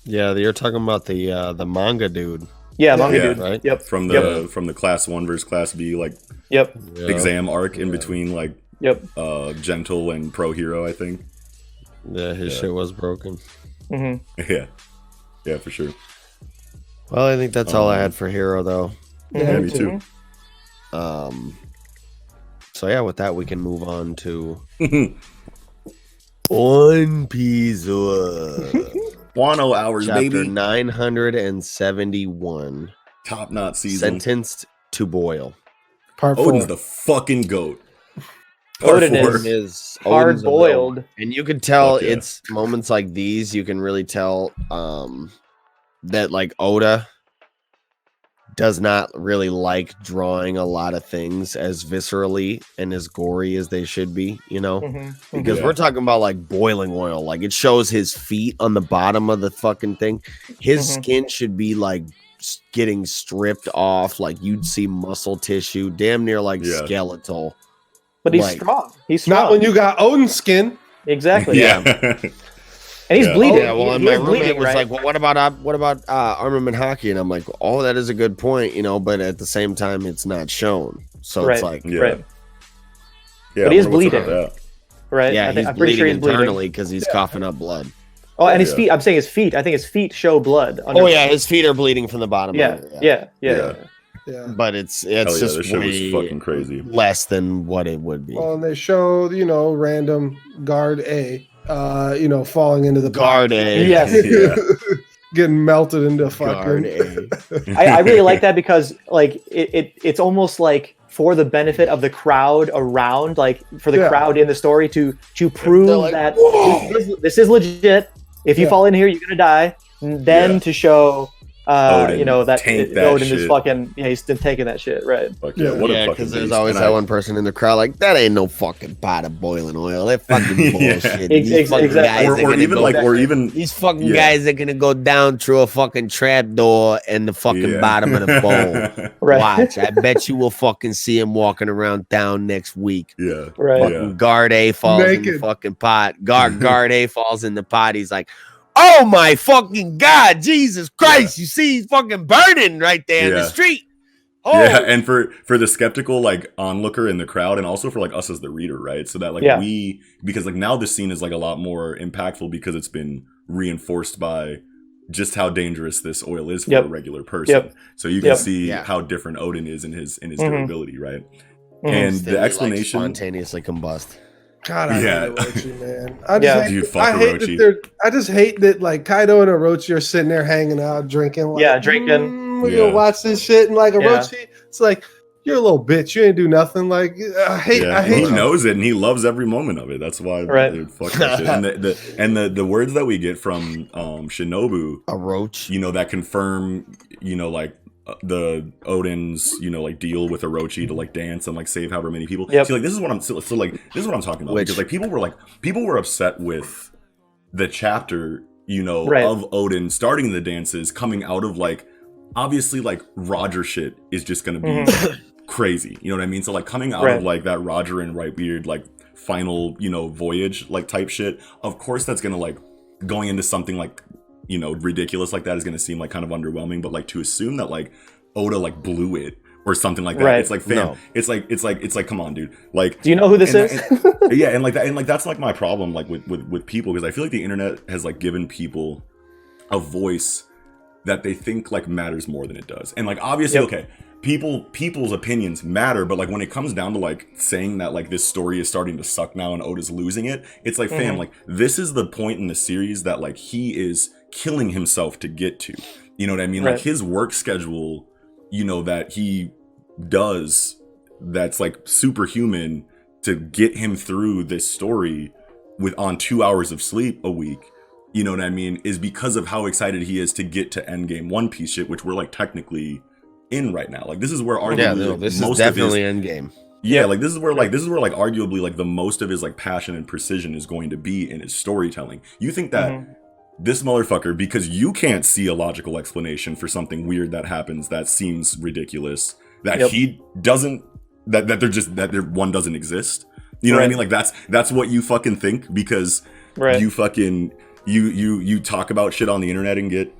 Yeah, you're talking about the manga dude. Yeah, manga dude, right? Yep. From the class 1 versus class B exam arc in between like gentle and pro hero, I think. Yeah, his shit was broken. Yeah, for sure. Well, I think that's all I had for Hero, though. Yeah, me too. So yeah, with that we can move on to One Piece. 10 hours, Chapter baby. 971. Top knot season. Sentenced to boil. Part 4. Odin's the fucking goat. Odin is hard boiled, and you can tell it's moments like these. You can really tell that like Oda does not really like drawing a lot of things as viscerally and as gory as they should be, you know, because we're talking about like boiling oil. Like it shows his feet on the bottom of the fucking thing. His skin should be like getting stripped off. Like you'd see muscle tissue, damn near like skeletal. But he's strong. He's strong. Not when you got Odin skin. Exactly. Yeah. And he's bleeding. Yeah, well, and my roommate was like, "Well, what about armament hockey?" And I'm like, "Oh, that is a good point, you know." But at the same time, it's not shown, so it's like, but he's bleeding, right? Yeah, I'm pretty sure he's bleeding internally because he's coughing up blood. Oh, and his feet. I'm saying his feet. I think his feet show blood. Oh yeah, his feet are bleeding from the bottom. Yeah. But it's just way fucking crazy. Less than what it would be. Well, and they show random guard A. Falling into the guard A. Yes. Getting melted into fucking. I really like that because like it's almost like for the benefit of the crowd around, like for the crowd in the story to prove like, that this is legit. If you fall in here, you're gonna die. Then to show. Odin, that Odin shit. is fucking. Yeah, he's been taking that shit, right? Because there's always that one person in the crowd like that ain't no fucking pot of boiling oil. That fucking bullshit. Exactly. These fucking guys are gonna go down through a fucking trap door in the fucking bottom of the bowl. Right. Watch, I bet you will fucking see him walking around town next week. Yeah, right. Fucking guard A falls in the fucking pot. Guard A falls in the pot. He's like, oh my fucking God, Jesus Christ, you see he's fucking burning right there in the street. Oh. Yeah, and for the skeptical like onlooker in the crowd, and also for like us as the reader, right? So that like because like now this scene is like a lot more impactful because it's been reinforced by just how dangerous this oil is for a regular person. So you can see how different Odin is in his durability, right? And the explanation spontaneously combust. God, I hate Orochi, man. I just hate that like Kaido and Orochi are sitting there hanging out, drinking. Like, drinking. We're gonna watch this shit, and like Orochi, it's like you're a little bitch. You ain't do nothing. Like I hate. He knows it, and he loves every moment of it. That's why they fuck that shit. And the words that we get from Shinobu, Orochi, that confirm, like. The Odin's, like deal with Orochi to like dance and like save however many people. See, like this is what I'm this is what I'm talking about because like people were upset with the chapter, of Odin starting the dances coming out of like obviously like Roger shit is just gonna be crazy. You know what I mean? So like coming out of like that Roger and Whitebeard like final voyage like type shit. Of course that's gonna like going into something like. Ridiculous like that is going to seem like kind of underwhelming, but like to assume that like Oda like blew it or something like that, it's like it's like come on, dude. Like, do you know who this is? And like that, and like that's like my problem like with people because I feel like the internet has like given people a voice that they think like matters more than it does, and like obviously okay. People's opinions matter, but like when it comes down to like saying that like this story is starting to suck now and Oda's losing it, it's like fam, like this is the point in the series that like he is killing himself to get to. You know what I mean? Like his work schedule, that he does that's like superhuman to get him through this story on 2 hours of sleep a week. You know what I mean? Is because of how excited he is to get to Endgame One Piece shit, which we're like technically in right now. Like this is where arguably this is definitely Endgame. Like this is where arguably like the most of his like passion and precision is going to be in his storytelling. You think that this motherfucker, because you can't see a logical explanation for something weird that happens that seems ridiculous, that he doesn't that one doesn't exist. You know what I mean? Like that's what you fucking think because you fucking you talk about shit on the internet and get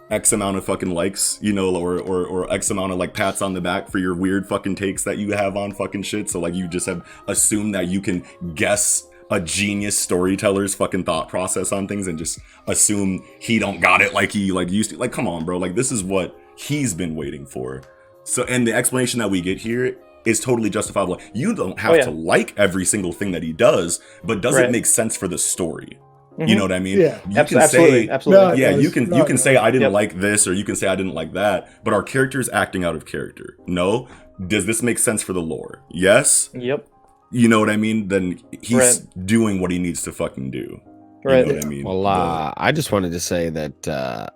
X amount of fucking likes, or X amount of like pats on the back for your weird fucking takes that you have on fucking shit. So like you just have assumed that you can guess a genius storyteller's fucking thought process on things and just assume he don't got it like he like used to. Like, come on, bro. Like this is what he's been waiting for. So, and the explanation that we get here is totally justifiable. You don't have to like every single thing that he does, but does it make sense for the story? You know what I mean? Yeah, you can absolutely. You can say I didn't like this, or you can say I didn't like that, but our character is acting out of character. No, does this make sense for the lore? Yes. Yep. You know what I mean? Then he's doing what he needs to fucking do. You know what I mean? Well, I just wanted to say that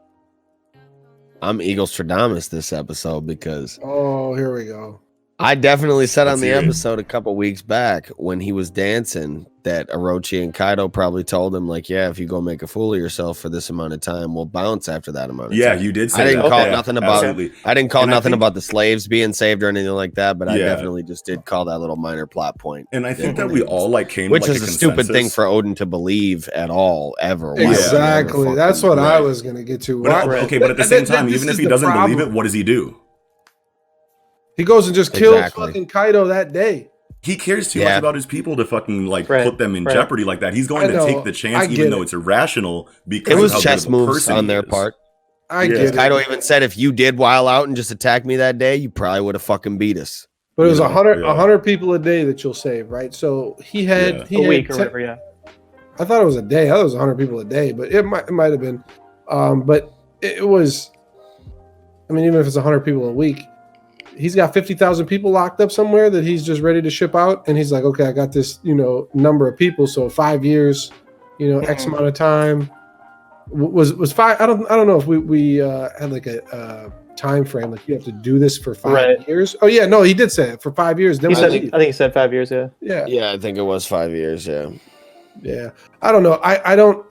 I'm Eagle Stradamus this episode because here we go. I definitely said on the episode a couple weeks back when he was dancing that Orochi and Kaido probably told him like, yeah, if you go make a fool of yourself for this amount of time, we'll bounce after that amount of time. Yeah, you did say I didn't that. call nothing about absolutely. I didn't call nothing about the slaves being saved or anything like that, but I definitely just did call that little minor plot point. And I think that we all like came which to like is a stupid thing for Odin to believe at all ever. Exactly. That's what I was gonna get to. But, okay, but at the same time, even if he doesn't believe it, what does he do? He goes and just kills fucking Kaido that day. He cares too much about his people to fucking like put them in jeopardy like that. He's going to take the chance, even though it's irrational. Because it was chess moves on their part. I get it. Kaido even said, if you did wild out and just attack me that day, you probably would have fucking beat us. But it was 100 people a day that you'll save, right? So he had a week or whatever. Yeah, I thought it was a day. I thought it was 100 people a day, but it might have been. But it was. I mean, even if it's 100 people a week. He's got 50,000 people locked up somewhere that he's just ready to ship out. And he's like, okay, I got this, number of people. So 5 years, X amount of time was 5. I don't know if we had like a time frame. Like you have to do this for 5 years. Oh yeah. No, he did say it for 5 years. Then I think he said 5 years. Yeah. Yeah. Yeah. I think it was 5 years. Yeah. Yeah. I don't know. I don't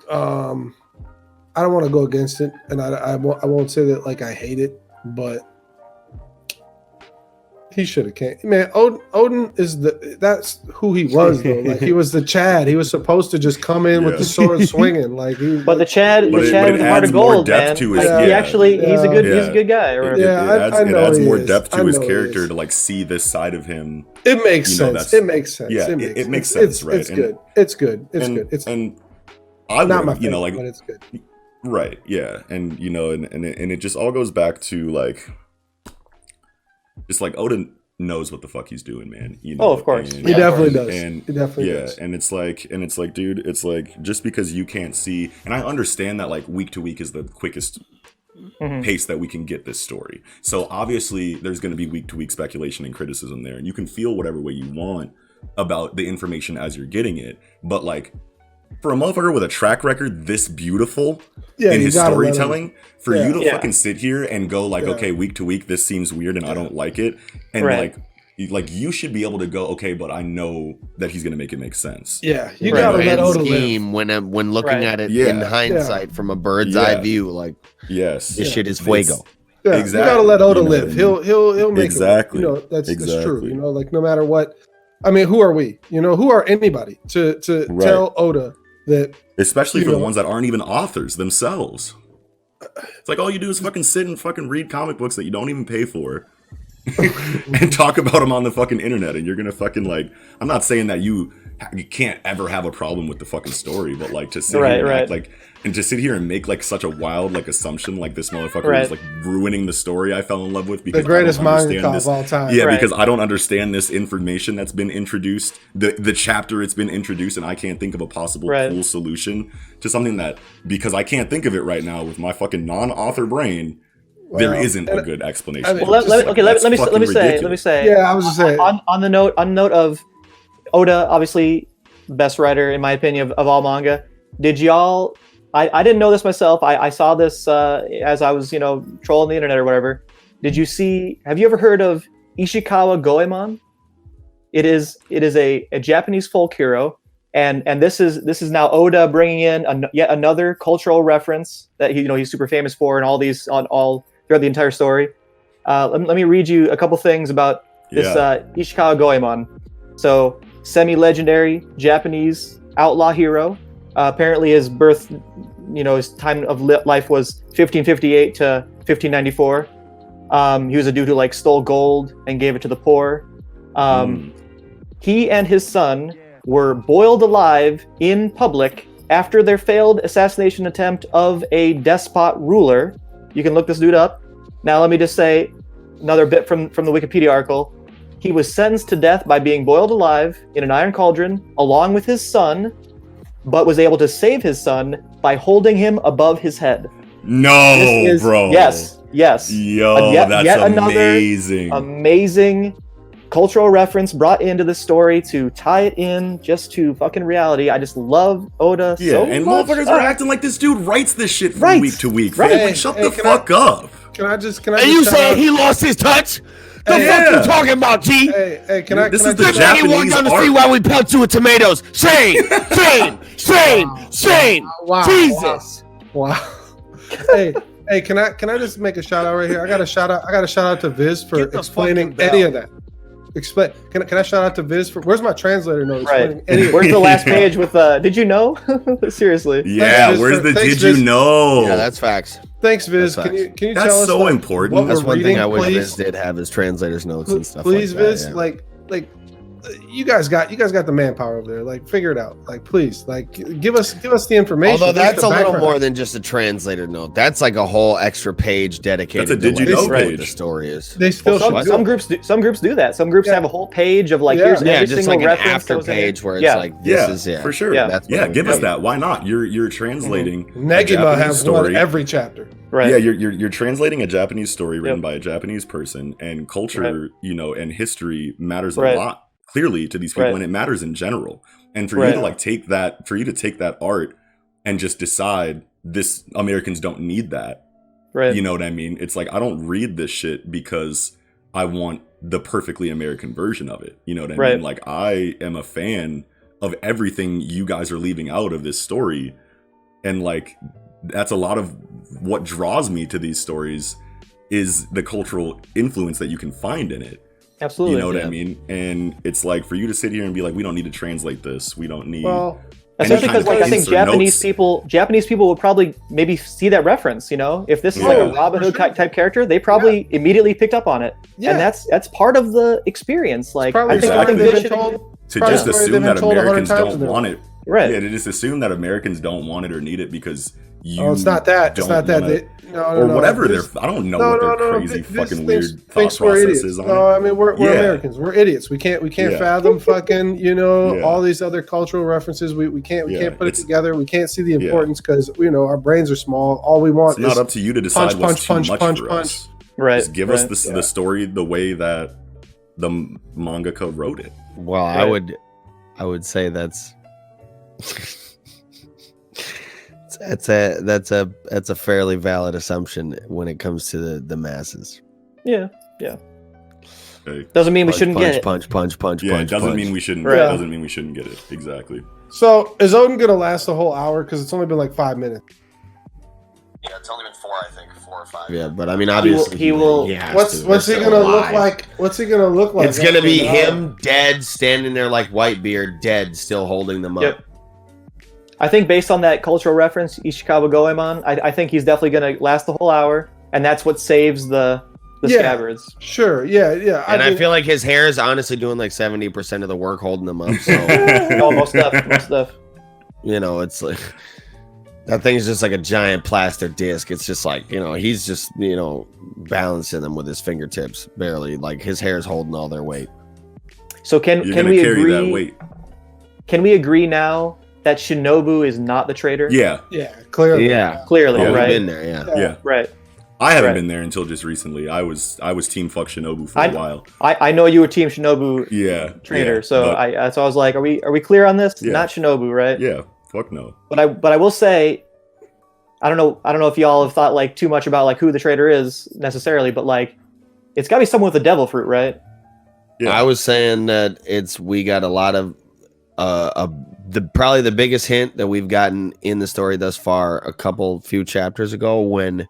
want to go against it. And I won't say that like I hate it, but he should have came. Man, Odin is that's who he was though. Like he was the Chad. He was supposed to just come in with the sword swinging. Like but the Chad with the heart of gold, man. He's a good guy. It adds more depth to his character to like see this side of him. It makes sense. It makes sense. Yeah, it makes sense, right? It's good. It's good. It's good. It's and I not my favorite, but it's good. Right. Yeah. And and it just all goes back to like, just like Oda knows what the fuck he's doing, man. Of course. He definitely does. And he definitely does. And it's like, dude, it's like, just because you can't see, and I understand that like week to week is the quickest pace that we can get this story. So obviously there's going to be week to week speculation and criticism there, and you can feel whatever way you want about the information as you're getting it. But like, for a motherfucker with a track record this beautiful in his storytelling, for you to fucking sit here and go like, okay, week to week, this seems weird and I don't like it. And like you should be able to go, okay, but I know that he's going to make it make sense. Yeah, you gotta let Oda live. When looking at it in hindsight from a bird's eye view, like, this shit is fuego. Yeah, exactly. You gotta let Oda live. He'll make it. That's true. Like no matter what. I mean, who are we? Who are anybody to tell Oda that? Especially for the ones that aren't even authors themselves. It's like all you do is fucking sit and fucking read comic books that you don't even pay for. And talk about them on the fucking internet, and you're gonna fucking like, I'm not saying that you can't ever have a problem with the fucking story, but like to sit here and like, and to sit here and make like such a wild like assumption like this motherfucker is like ruining the story I fell in love with because the greatest manga of all time. Yeah, because I don't understand this information that's been introduced, the chapter it's been introduced, and I can't think of a possible cool solution to something that, because I can't think of it right now with my fucking non-author brain. There isn't a good explanation. I mean, let me say. Yeah, I was just saying. On the note of Oda, obviously best writer in my opinion of all manga. Did y'all? I didn't know this myself. I saw this as I was trolling the internet or whatever. Have you ever heard of Ishikawa Goemon? It is a Japanese folk hero, and this is now Oda bringing in yet another cultural reference that he's super famous for, and all throughout the entire story. Let me read you a couple things about this Ishikawa Goemon. So, semi-legendary Japanese outlaw hero. Apparently his birth, his time of life was 1558 to 1594. He was a dude who like stole gold and gave it to the poor. He and his son were boiled alive in public after their failed assassination attempt of a despot ruler. You can look this dude up. Now, let me just say another bit from the Wikipedia article. He was sentenced to death by being boiled alive in an iron cauldron along with his son, but was able to save his son by holding him above his head. No, bro. Yes. Yo, that's amazing. Amazing cultural reference brought into the story to tie it in just to fucking reality. I just love Oda so and much. motherfuckers are acting like this dude writes this shit from week to week. Right. Shut the fuck up. Can I just you saying he lost his touch? The fuck you talking about, G? Hey, can I? This is the Japanese art. To see why we pelt you with tomatoes. Shane. Wow. Jesus. Wow. Hey, can I just make a shout out right here? I got a shout out to Viz for explaining any of that. Can I shout out to Viz for where's my translator note? Right. Where's the last page with did you know? Seriously. Yeah, where's the did you know? Yeah, that's facts. Thanks, Viz. Can you tell us? That's so important. That's one thing I wish Viz did have his translator's notes and stuff. Please, like that, Viz, like you guys got the manpower over there. Like, figure it out. Like, please, like, give us the information. Although that's a little more than just a translator note. That's like a whole extra page dedicated. That's a did you know page. What the story is. They still some groups do that. Some groups have a whole page of like here's every just single like reference an after page where it's like this is for sure. Give us that. Why not? You're translating. Negima has one every chapter. Right. Yeah, you're translating a Japanese story written by a Japanese person, and culture, and history matters a lot. Clearly to these people, and it matters in general. And for you to like take that art and just decide this Americans don't need that. Right. You know what I mean? It's like, I don't read this shit because I want the perfectly American version of it. You know what I mean? Like, I am a fan of everything you guys are leaving out of this story. And like, that's a lot of what draws me to these stories is the cultural influence that you can find in it. Absolutely. You know what I mean? And it's like, for you to sit here and be like, we don't need to translate this. We don't need. Well, especially because like I think Japanese people will probably maybe see that reference. If this is like a Robin Hood type character, they probably immediately picked up on it. Yeah. And that's part of the experience. Like, I think to just assume that Americans don't want it Right. Yeah, to just assume that Americans don't want it or need it because you. Oh, it's not that. It's not that. Or whatever. I don't know what their crazy fucking weird thought process is on it. No, I mean we're Americans. We're idiots. We can't fathom fucking all these other cultural references. We can't put it together. We can't see the importance because our brains are small. All we want is not up to you to decide what's too much for us. Right. Just give us the story the way that the mangaka wrote it. Well, I would say that's a fairly valid assumption when it comes to the masses. Yeah. Okay. Doesn't mean we shouldn't get it. Punch. Yeah, it doesn't mean we shouldn't. Right. Doesn't mean we shouldn't get it. Exactly. So is Odin gonna last the whole hour? Because it's only been like 5 minutes. Yeah, it's only been 4 or 5. Yeah, but I mean, obviously he will. What's he gonna look like? What's he gonna look like? It's gonna be him dead, standing there like Whitebeard, dead, still holding them up. I think based on that cultural reference, Ishikawa Goemon, I think he's definitely gonna last the whole hour, and that's what saves the scabbards. Sure, yeah. And I feel like his hair is honestly doing like 70% of the work holding them up. So most stuff. It's like that thing's just like a giant plaster disc. It's just like he's just balancing them with his fingertips, barely. Like his hair's holding all their weight. So can we agree? That weight. Can we agree now that Shinobu is not the traitor? Yeah, clearly. Clearly, right? Been there, yeah. Right. I haven't been there until just recently. I was team fuck Shinobu for a while. I know you were team Shinobu. Traitor. So I was like, are we clear on this? Not Shinobu, right? Yeah. Fuck no. But I will say, I don't know if y'all have thought like too much about like who the traitor is necessarily, but like it's got to be someone with a devil fruit, right? Yeah. I was saying that we got a lot of probably the biggest hint that we've gotten in the story thus far a few chapters ago when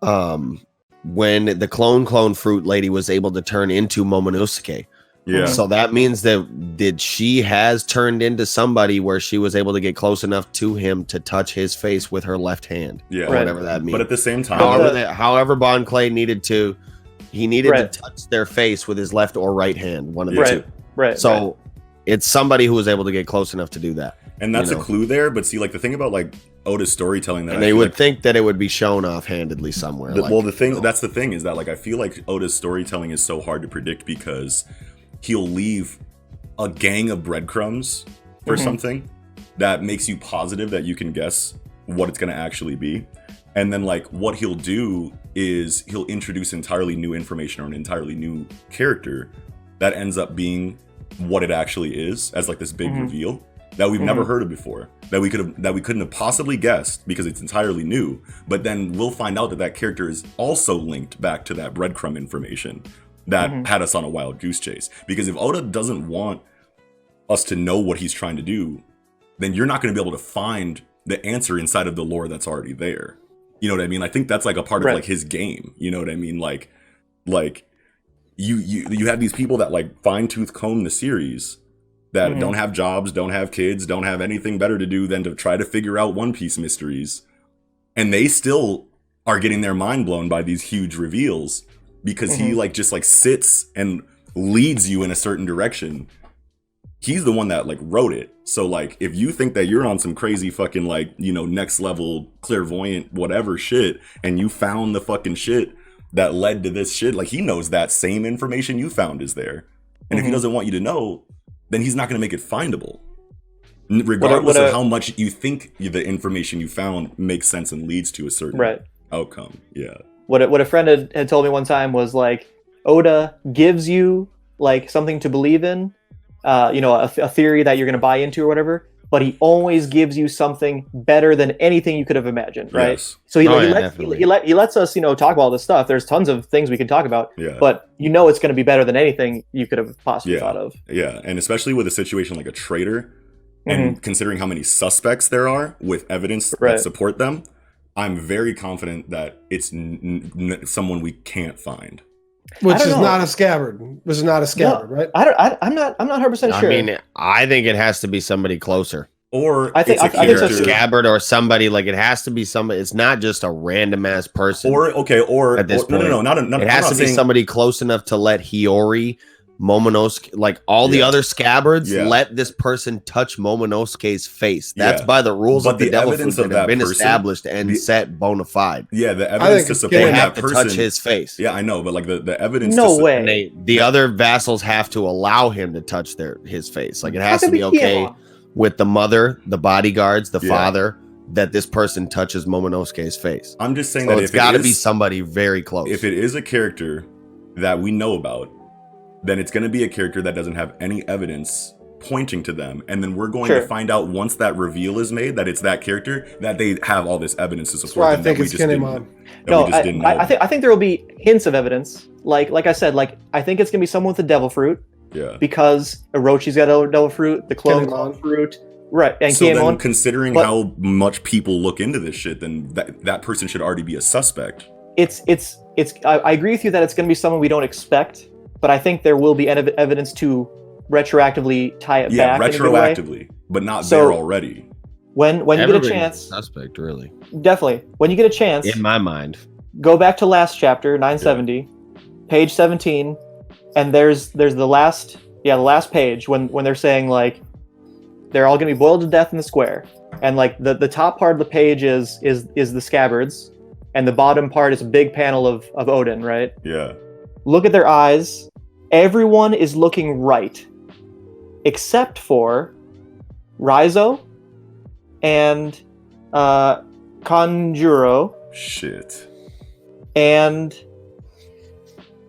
the clone fruit lady was able to turn into Momonosuke. Yeah. So that means that she has turned into somebody where she was able to get close enough to him to touch his face with her left hand. Yeah. Or whatever that means. But at the same time, however Bon Clay needed to touch their face with his left or right hand, one of the two. Right. So it's somebody who was able to get close enough to do that. And that's a clue there. But see, like the thing about like Oda's storytelling that they would think that it would be shown offhandedly somewhere. That's the thing is that like I feel like Oda's storytelling is so hard to predict because he'll leave a gang of breadcrumbs for something that makes you positive that you can guess what it's going to actually be. And then like what he'll do is he'll introduce entirely new information or an entirely new character that ends up being what it actually is as like this big reveal that we've never heard of before, that we couldn't have possibly guessed because it's entirely new. But then we'll find out that character is also linked back to that breadcrumb information that had us on a wild goose chase. Because if Oda doesn't want us to know what he's trying to do, then you're not going to be able to find the answer inside of the lore that's already there. You know what I mean? I think that's like a part of like his game. You know what I mean? Like you have these people that like fine tooth comb the series that don't have jobs, don't have kids, don't have anything better to do than to try to figure out One Piece mysteries. And they still are getting their mind blown by these huge reveals because he like just like sits and leads you in a certain direction. He's the one that like wrote it. So like if you think that you're on some crazy fucking like, next level clairvoyant whatever shit and you found the fucking shit that led to this shit, like he knows that same information you found is there. And if he doesn't want you to know, then he's not going to make it findable. Regardless of how much you think the information you found makes sense and leads to a certain outcome. Yeah. What a friend had told me one time was like, Oda gives you like something to believe in, a theory that you're going to buy into or whatever, but he always gives you something better than anything you could have imagined, right? Yes. So he lets us, talk about all this stuff. There's tons of things we can talk about, but it's going to be better than anything you could have possibly thought of. Yeah, and especially with a situation like a traitor, and considering how many suspects there are with evidence that support them, I'm very confident that it's someone we can't find. Which is not a scabbard. Right? I'm not 100% sure. I mean, I think it has to be somebody closer. Or I think it's a scabbard or somebody like it has to be somebody. It's not just a random ass person. Or at this point, no. It has to be somebody close enough to let Hiyori Momonosuke, like all the Yeah. other scabbards, Yeah. let this person touch Momonosuke's face. That's Yeah. by the rules But of the the devil evidence fruit of that have that been person- established and the- set bona fide. Yeah, the think evidence to it's support They killing have that to person. touch his face. Yeah, I know, but like the evidence. No to way. And the other vassals have to allow him to touch his face. Like it has How to could be we okay Kinemon? with the mother, the bodyguards, the Yeah. father, that this person touches Momonosuke's face. I'm just saying So that it's if got to it be is, somebody very close. if it is a character that we know about, then it's going to be a character that doesn't have any evidence pointing to them, and then we're going Sure. to find out once that reveal is made that it's that character, that they have all this evidence to That's support why I them think that we it's just didn't, Kinemon. No, we just didn't know. I think there will be hints of evidence. Like I said, like I think it's gonna be someone with the devil fruit Yeah. because Orochi's got a devil fruit, the clone Kinemon. fruit, right? And So then, Kinemon. considering but- how much people look into this shit, then that person should already be a suspect. It's. I agree with you that it's gonna be someone we don't expect, but I think there will be evidence to retroactively tie it Yeah, back in a good way. retroactively, but not So- there already. When you get a Everybody's chance, suspect, really, definitely. When you get a chance, in my mind. go back to last chapter 970, page 17, and there's the last page when they're saying like they're all gonna be boiled to death in the square, and like the top part of the page is the scabbards, and the bottom part is a big panel of Odin, right? Yeah. Look at their eyes. Everyone is looking right, except for Raizo and Kanjuro Shit. and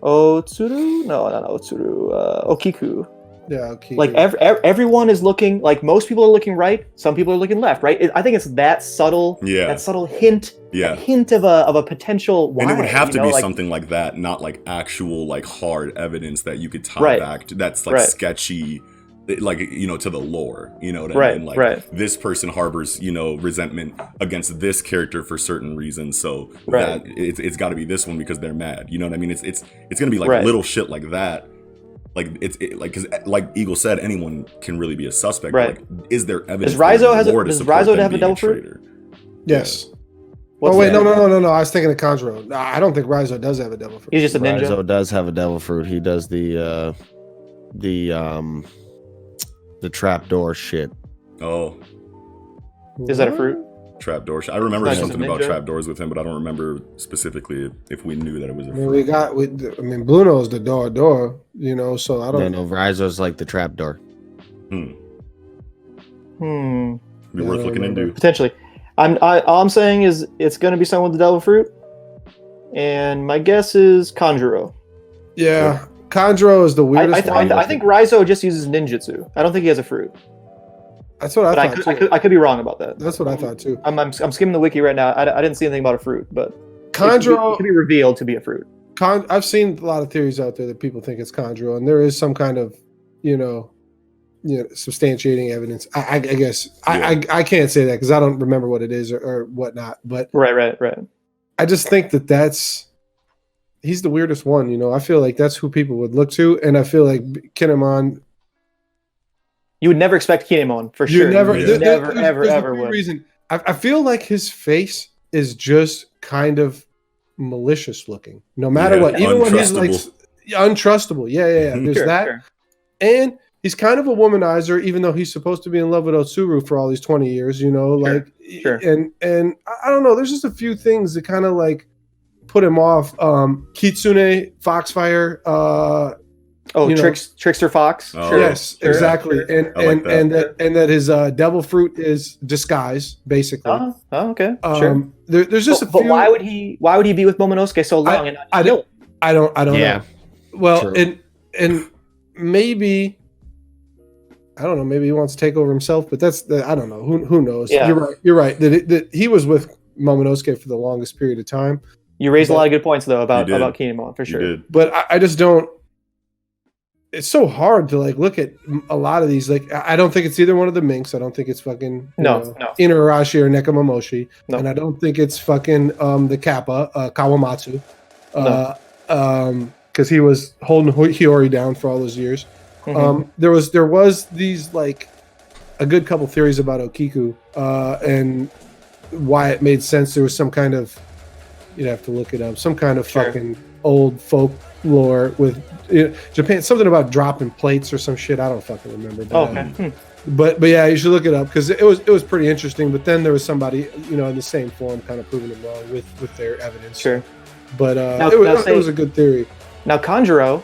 Otsuru? No, not Otsuru. Okiku. Yeah, okay. Like everyone is looking. Like most people are looking right. Some people are looking left. Right. I think it's that subtle. Yeah. That subtle hint. Yeah. That hint of a potential. Why, And it would have to you know, be like, something like that, not like actual like hard evidence that you could tie Right. back to. That's like Right. sketchy, like, you know, to the lore. You know what I Right, mean? Like right. this person harbors, you know, resentment against this character for certain reasons. So Right. that it's got to be this one because they're mad. You know what I mean? It's gonna be like Right. little shit like that. Like like because like Eagle said, anyone can really be a suspect. Right. Like, is there evidence? Does Raizo for the lore to does support Raizo them have a being devil fruit? traitor? yes. what's Oh wait, that? no. I was thinking of Kanjuro. No, I don't think Raizo does have a devil fruit. He's just a ninja. Raizo does have a devil fruit. He does the trapdoor shit. Oh, Is that a fruit? trapdoor. I remember Not just something a about ninja. trapdoors with him, but I don't remember specifically if we knew that it was a I mean, fruit. I mean, Bluno's the door, you know. So I No, don't. no, Raizo's like the trapdoor. Hmm. Hmm. Be Yeah, I worth don't looking remember. into. Potentially. All I'm saying is it's going to be someone with the devil fruit, and my guess is Kanjuro. Yeah, Kanjuro is the weirdest one. I think Raizo just uses ninjutsu. I don't think he has a fruit. That's what I But thought too. I could be wrong about that. That's what I thought too. I'm skimming the wiki right now. I didn't see anything about a fruit, but it Kanjuro, could be revealed to be a fruit. I've seen a lot of theories out there that people think it's Kanjuro, and there is some kind of, you know, substantiating evidence. I guess I can't say that because I don't remember what it is or whatnot. But Right. I just think he's the weirdest one. You know, I feel like that's who people would look to, and I feel like Kinemon. You would never expect Kinemon for sure. You never, Yeah. You there- never, there's ever, a ever weird would. reason. I feel like his face is just kind of malicious looking, no matter Yeah, what. Even when he's like untrustable. untrustable. Yeah. There's Sure, that. sure. And he's kind of a womanizer, even though he's supposed to be in love with Otsuru for all these 20 years, you know, Sure. and I don't know, there's just a few things that kind of like put him off. Kitsune, Foxfire, you know- Trickster Fox. Oh, Sure. yes, sure, exactly. sure. And I like that. and that his devil fruit is disguise, basically. Oh, okay. Sure. There's just But a few. why would he be with Momonosuke so long and not I kill him? I don't Yeah. know. Well, True. and maybe I don't know. Maybe he wants to take over himself, but I don't know. Who knows? Yeah. You're right. That he was with Momonosuke for the longest period of time. You raised a lot of good points though about You did. Kinemon for You sure. did. But I just don't. It's so hard to like look at a lot of these. Like I don't think it's either one of the Minks. I don't think it's fucking No. Inarashi or Nekomamushi, No. and I don't think it's fucking the Kappa Kawamatsu, because he was holding Hiyori down for all those years. Mhm. There was these like a good couple theories about Okiku and why it made sense. There was some kind of, you'd have to look it up, some kind of Sure. fucking old folklore with Japan, something about dropping plates or some shit. I don't fucking remember. But, but yeah, you should look it up because it was pretty interesting. But then there was somebody, in the same form, kind of proving them wrong with their evidence. Sure. But it was a good theory. Now Kanjuro,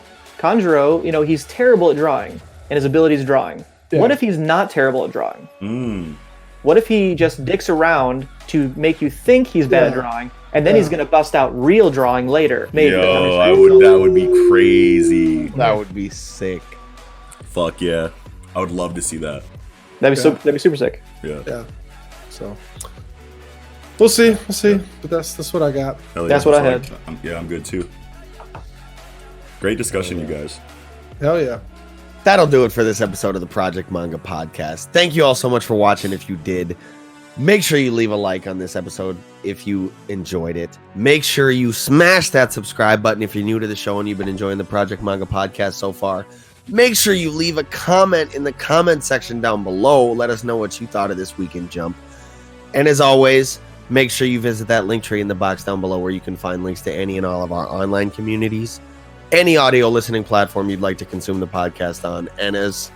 he's terrible at drawing, and his ability is drawing. Yeah. What if he's not terrible at drawing? What if he just dicks around to make you think he's bad at drawing, and then he's gonna bust out real drawing later? Maybe. That would be crazy. That would be sick. Fuck yeah. I would love to see that. That'd be super sick. Yeah. So we'll see. But that's what I got. That's what I had. I'm good too. Great discussion, you guys. Hell yeah. That'll do it for this episode of the Project Manga Podcast. Thank you all so much for watching. If you did, make sure you leave a like on this episode if you enjoyed it. Make sure you smash that subscribe button if you're new to the show and you've been enjoying the Project Manga Podcast so far. Make sure you leave a comment in the comment section down below. Let us know what you thought of this Weekend Jump. And as always, make sure you visit that link tree in the box down below where you can find links to any and all of our online communities, any audio listening platform you'd like to consume the podcast on, and as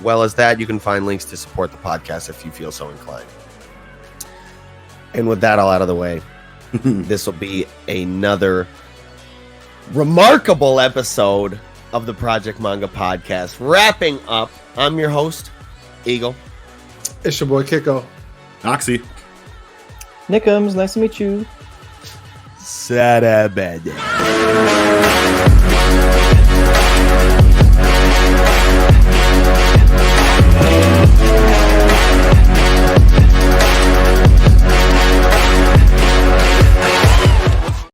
well as that, you can find links to support the podcast if you feel so inclined. And with that all out of the way, this will be another remarkable episode of the Project Manga Podcast. Wrapping up, I'm your host, Eagle. It's your boy, Kiko. Oxy. Nickums, nice to meet you. Sarabada.